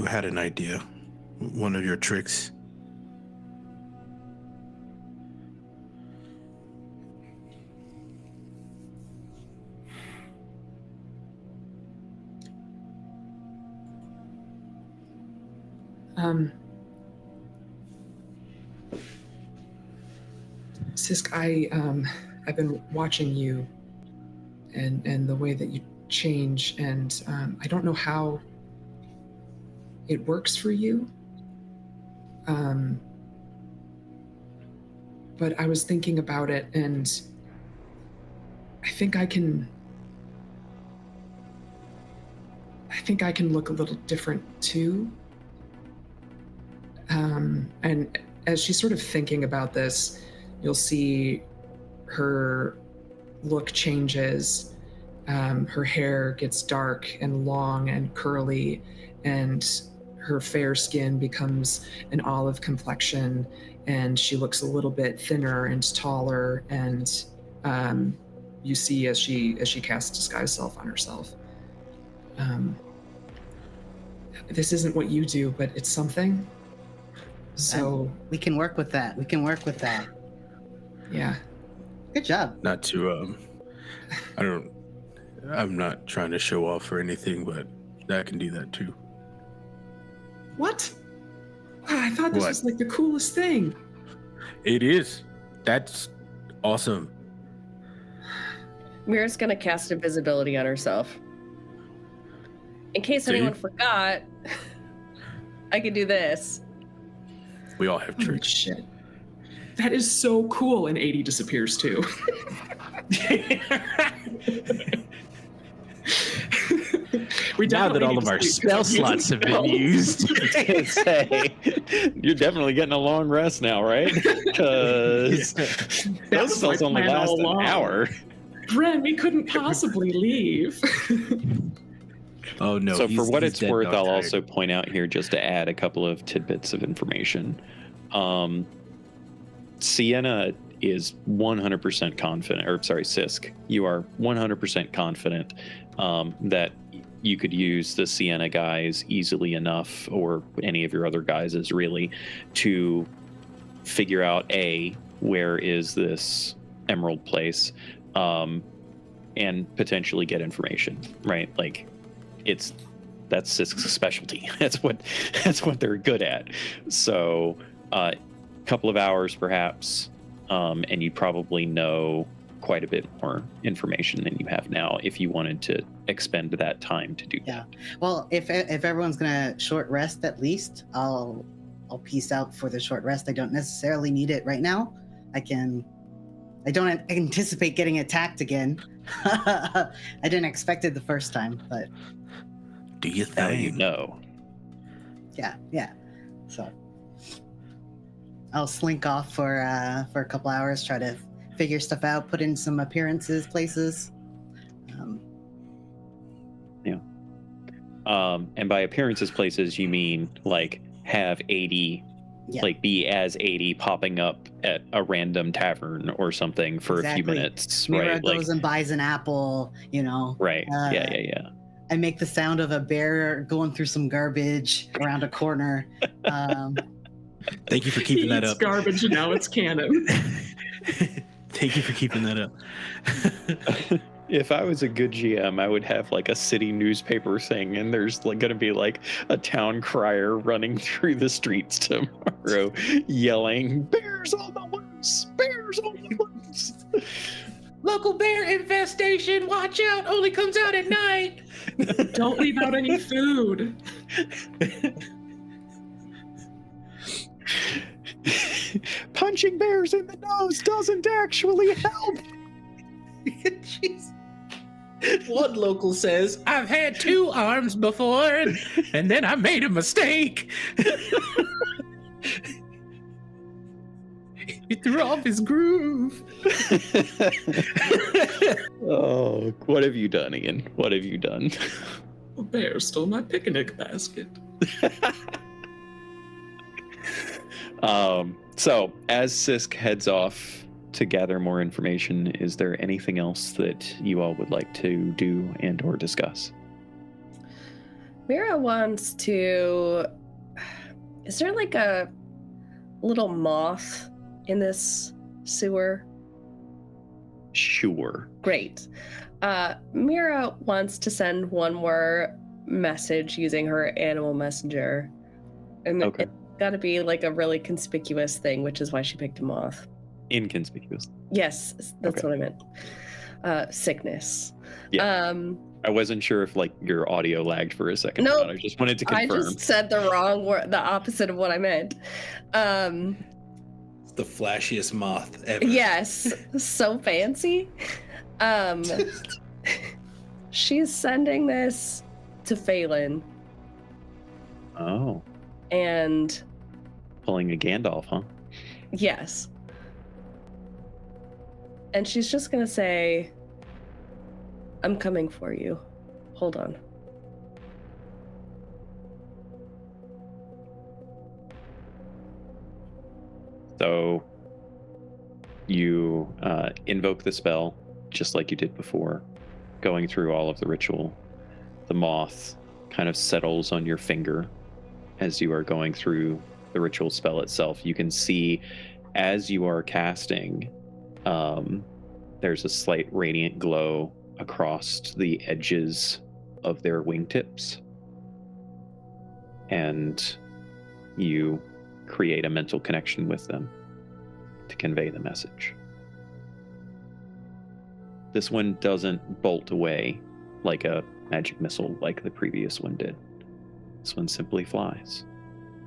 had an idea. One of your tricks. Sisk, I've been watching you and the way that you change, and I don't know how it works for you. But I was thinking about it, and I think I can look a little different too. And as she's sort of thinking about this, you'll see her look changes. Her hair gets dark and long and curly, and her fair skin becomes an olive complexion, and she looks a little bit thinner and taller. And you see as she casts disguise self on herself. This isn't what you do, but it's something. So we can work with that. Yeah. Good job. Not to I'm not trying to show off or anything, but I can do that too. What? Wow, I thought this was like the coolest thing. It is. That's awesome. Mira's gonna cast invisibility on herself. In case anyone forgot, I could do this. We all have tricks. Shit. That is so cool, and Aidy disappears too. Now that all of our spell slots have been used. I was gonna say, you're definitely getting a long rest now, right? Because those spells only last an hour. Bren, we couldn't possibly leave. Oh no. So for what it's worth, I'll also point out here, just to add a couple of tidbits of information. Sienna is 100% confident, or sorry, Sisk, you are 100% confident that you could use the Sienna guys easily enough, or any of your other guys really, to figure out where is this emerald place, and potentially get information, right? Like, that's Sisk's specialty. That's what they're good at. So a couple of hours perhaps, and you probably know quite a bit more information than you have now if you wanted to expend that time to do that. Well, if everyone's gonna short rest, at least I'll peace out for the short rest. I don't necessarily need it right now. I don't anticipate getting attacked again. I didn't expect it the first time, but do you now think? You know. Yeah. So I'll slink off for a couple hours, try to figure stuff out, put in some appearances, places. And by appearances, places, you mean like have Aidy, like be as Aidy popping up at a random tavern or something for a few minutes, Mira right? goes and buys an apple, Right. Yeah. I make the sound of a bear going through some garbage around a corner. Thank you for keeping that up. It's garbage and now it's canon. Thank you for keeping that up. If I was a good GM, I would have like a city newspaper thing, and there's like going to be like a town crier running through the streets tomorrow, yelling, "Bears on the loose! Bears on the loose!" Local bear infestation! Watch out! Only comes out at night. Don't leave out any food. Punching bears in the nose doesn't actually help. Jeez. One local says, "I've had 2 arms before, and then I made a mistake." He threw off his groove. Oh, what have you done, Ian? What have you done? A bear stole my picnic basket. So as Sisk heads off to gather more information, is there anything else that you all would like to do and or discuss? Mira wants to... Is there like a little moth in this sewer? Sure. Great. Mira wants to send one more message using her animal messenger. And Okay. it's got to be like a really conspicuous thing, which is why she picked a moth. Inconspicuous. Yes, that's Okay. what I meant. Sickness. Yeah. I wasn't sure if like your audio lagged for a second or Nope. not. I just wanted to I confirm. just said the wrong word, the opposite of what I meant. It's the flashiest moth ever. Yes, so fancy. She's sending this to Phelan. Oh, And pulling a Gandalf, huh? yes. And she's just gonna say, I'm coming for you. Hold on. So you invoke the spell just like you did before, going through all of the ritual. The moth kind of settles on your finger as you are going through the ritual spell itself. You can see as you are casting, there's a slight radiant glow across the edges of their wingtips. And you create a mental connection with them to convey the message. This one doesn't bolt away like a magic missile like the previous one did. This one simply flies,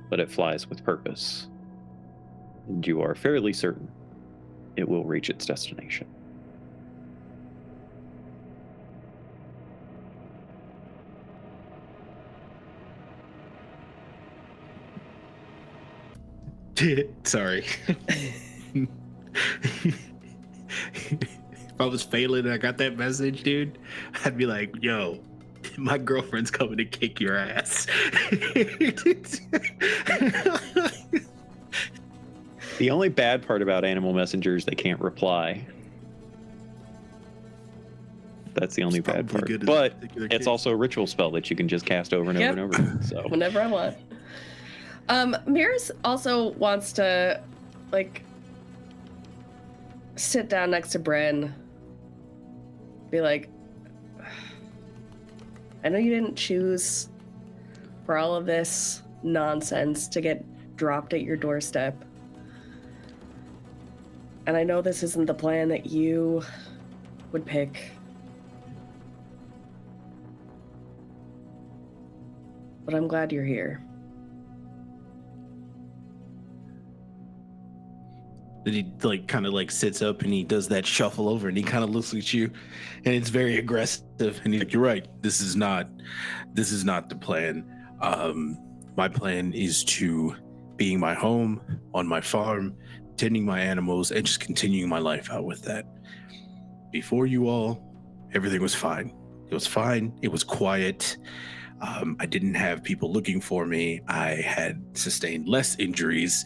but it flies with purpose. And you are fairly certain it will reach its destination. Sorry. If I was failing and I got that message, dude, I'd be like, yo, my girlfriend's coming to kick your ass. The only bad part about animal messengers, they can't reply. That's the only bad part. But it's also a ritual spell that you can just cast over and over and over. So whenever I want. Mirrors also wants to, like, sit down next to Bren. Be like, I know you didn't choose for all of this nonsense to get dropped at your doorstep. And I know this isn't the plan that you would pick. But I'm glad you're here. And he like kind of like sits up and he does that shuffle over and he kind of looks at you and it's very aggressive and he's like, you're right, this is not the plan. My plan is to being my home on my farm, tending my animals, and just continuing my life out with that. Before you all, everything was fine. It was fine. It was quiet. I didn't have people looking for me. I had sustained less injuries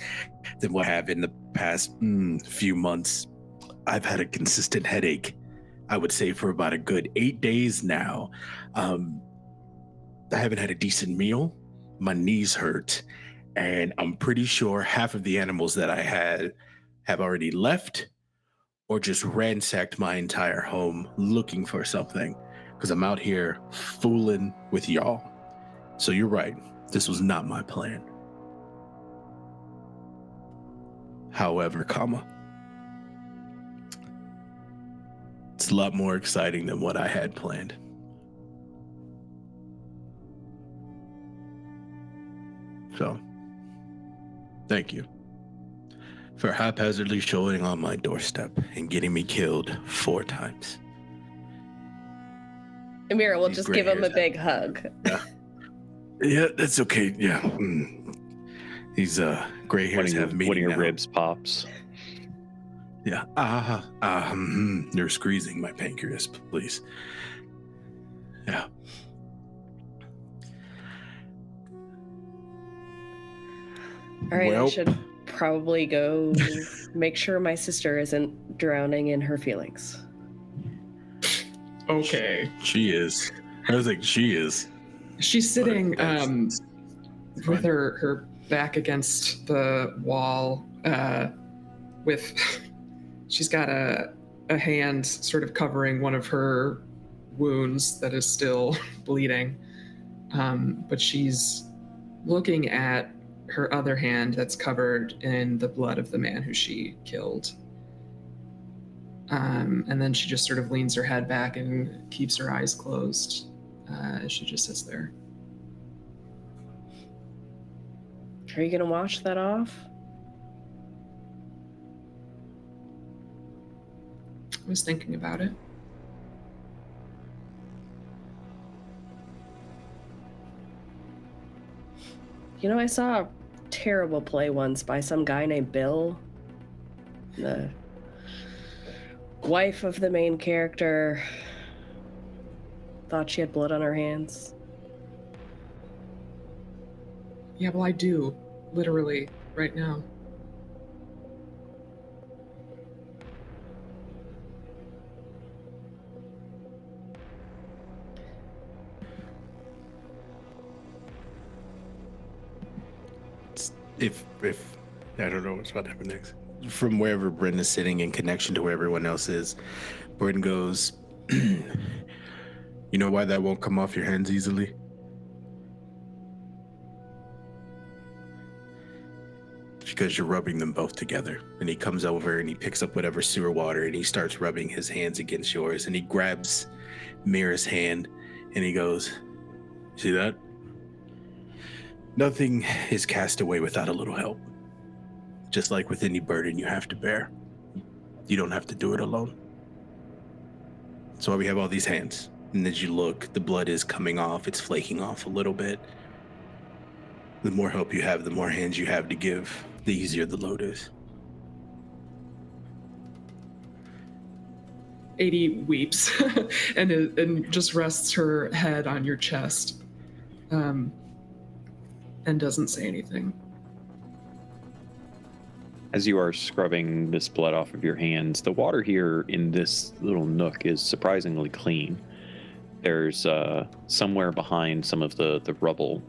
than what I have in the past few months. I've had a consistent headache, I would say, for about a good 8 days now. I haven't had a decent meal. My knees hurt. And I'm pretty sure half of the animals that I had have already left or just ransacked my entire home looking for something, because I'm out here fooling with y'all. So you're right. This was not my plan. However, it's a lot more exciting than what I had planned. So, thank you for haphazardly showing on my doorstep and getting me killed 4 times. Amira will These just gray give him a hairs big hug. Yeah, that's okay. Yeah. These gray hairs have meaning one of your now. ribs pops. Yeah. You're squeezing my pancreas, please. Yeah. All right, I Welp. should probably go make sure my sister isn't drowning in her feelings. Okay. She is. I was like, she is. She's sitting That's with her back against the wall, with she's got a hand sort of covering one of her wounds that is still bleeding, but she's looking at her other hand that's covered in the blood of the man who she killed. And then she just sort of leans her head back and keeps her eyes closed as she just sits there. Are you going to wash that off? I was thinking about it. You know, I saw a terrible play once by some guy named Bill. The wife of the main character thought she had blood on her hands. Yeah, well, I do. Literally, right now. If I don't know what's about to happen next. From wherever Bryn is sitting in connection to where everyone else is, Bryn goes, you know why that won't come off your hands easily? Because you're rubbing them both together. And he comes over and he picks up whatever sewer water and he starts rubbing his hands against yours and he grabs Mira's hand and he goes, see that? Nothing is cast away without a little help. Just like with any burden you have to bear. You don't have to do it alone. That's why we have all these hands. And as you look, the blood is coming off. It's flaking off a little bit. The more help you have, the more hands you have to give, the easier the load is. Aidy weeps and just rests her head on your chest and doesn't say anything. As you are scrubbing this blood off of your hands, the water here in this little nook is surprisingly clean. There's somewhere behind some of the rubble,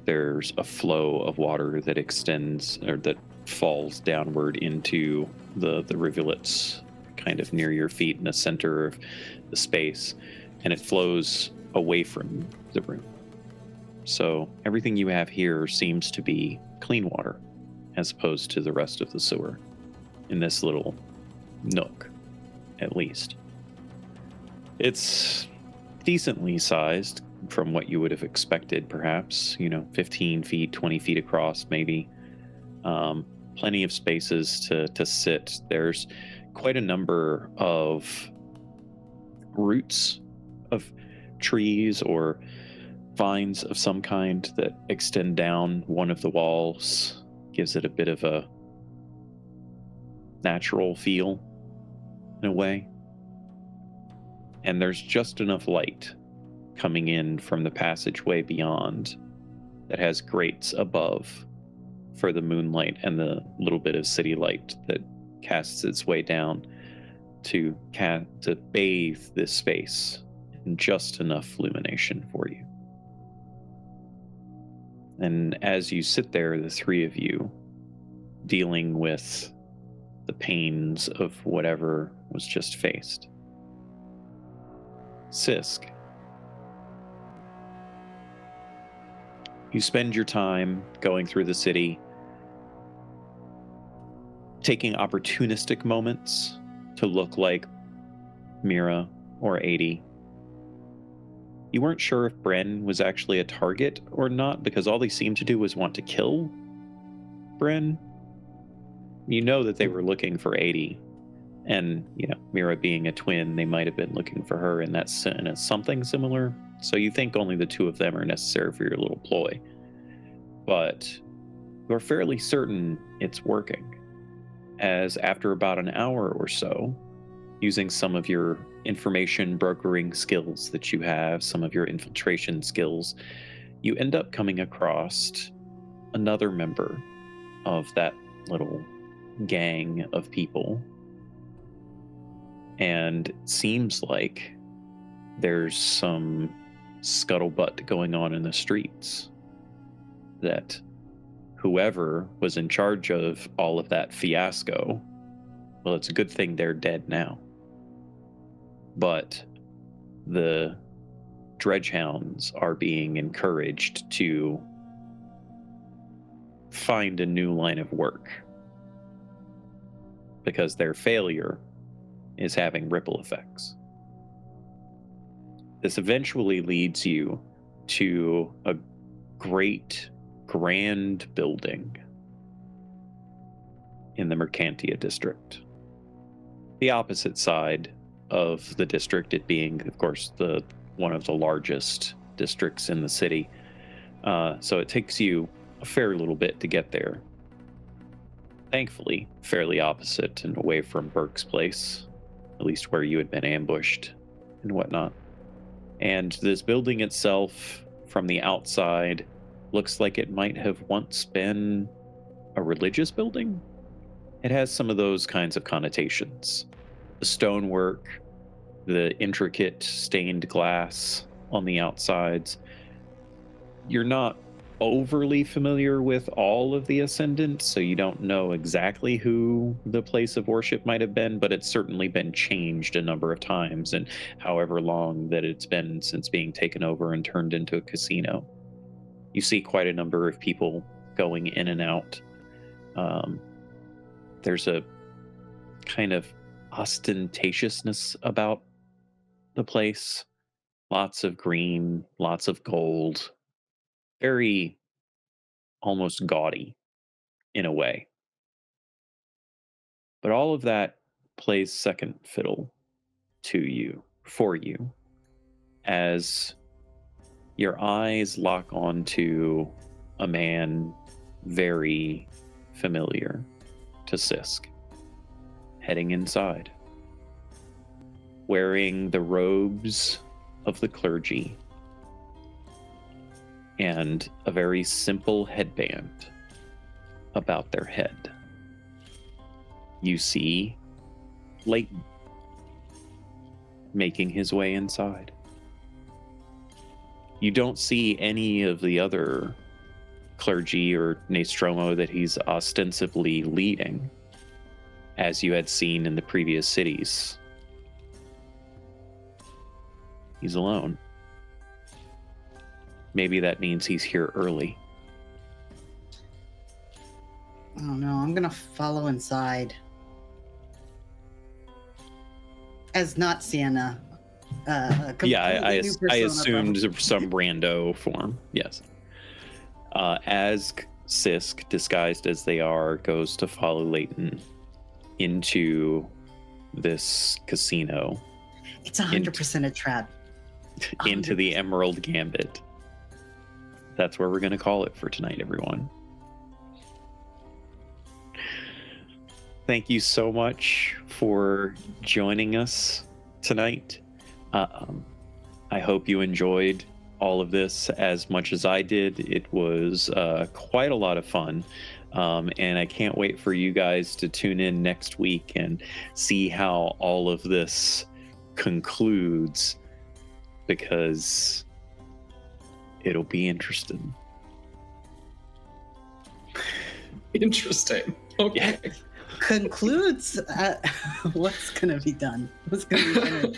there's a flow of water that extends or that falls downward into the rivulets kind of near your feet in the center of the space, and it flows away from the room. So everything you have here seems to be clean water as opposed to the rest of the sewer in this little nook, at least. It's decently sized from what you would have expected, perhaps, 15 feet, 20 feet across, maybe. Plenty of spaces to sit. There's quite a number of roots of trees or vines of some kind that extend down one of the walls, gives it a bit of a natural feel in a way. And there's just enough light coming in from the passageway beyond that has grates above for the moonlight and the little bit of city light that casts its way down to bathe this space in just enough illumination for you. And as you sit there, the three of you, dealing with the pains of whatever was just faced, Sisk, you spend your time going through the city, taking opportunistic moments to look like Mira or Aidy. You weren't sure if Bren was actually a target or not, because all they seemed to do was want to kill Bren. You know that they were looking for Aidy, and Mira being a twin, they might have been looking for her in something similar. So you think only the two of them are necessary for your little ploy, but you're fairly certain it's working, as after about an hour or so, using some of your information brokering skills that you have, some of your infiltration skills, you end up coming across another member of that little gang of people. And it seems like there's some scuttlebutt going on in the streets, that whoever was in charge of all of that fiasco, well, it's a good thing they're dead now. But the dredgehounds are being encouraged to find a new line of work, because their failure is having ripple effects. This eventually leads you to a great, grand building in the Mercantia district. The opposite side of the district, it being, of course, one of the largest districts in the city. So it takes you a fair little bit to get there. Thankfully, fairly opposite and away from Burke's place, at least where you had been ambushed and whatnot. And this building itself, from the outside, looks like it might have once been a religious building. It has some of those kinds of connotations. The stonework, the intricate stained glass on the outsides. You're not overly familiar with all of the Ascendants, so you don't know exactly who the place of worship might have been, but it's certainly been changed a number of times, and however long that it's been since being taken over and turned into a casino. You see quite a number of people going in and out. There's a kind of ostentatiousness about the place. Lots of green, lots of gold. Very almost gaudy in a way. But all of that plays second fiddle for you, as your eyes lock onto a man very familiar to Sisk, heading inside, wearing the robes of the clergy and a very simple headband about their head. You see Leighton making his way inside. You don't see any of the other clergy or Nostromo that he's ostensibly leading, as you had seen in the previous cities. He's alone. Maybe that means he's here early. Oh no, I'm gonna follow inside. As not Sienna. Yeah, I assumed some rando form. Yes. As Sisk, disguised as they are, goes to follow Leighton into this casino. It's 100% a trap. Into the Emerald Gambit. That's where we're going to call it for tonight, everyone. Thank you so much for joining us tonight. I hope you enjoyed all of this as much as I did. It was quite a lot of fun. And I can't wait for you guys to tune in next week and see how all of this concludes, because it'll be interesting. Interesting. Okay. Concludes. What's gonna be done? What's gonna be done?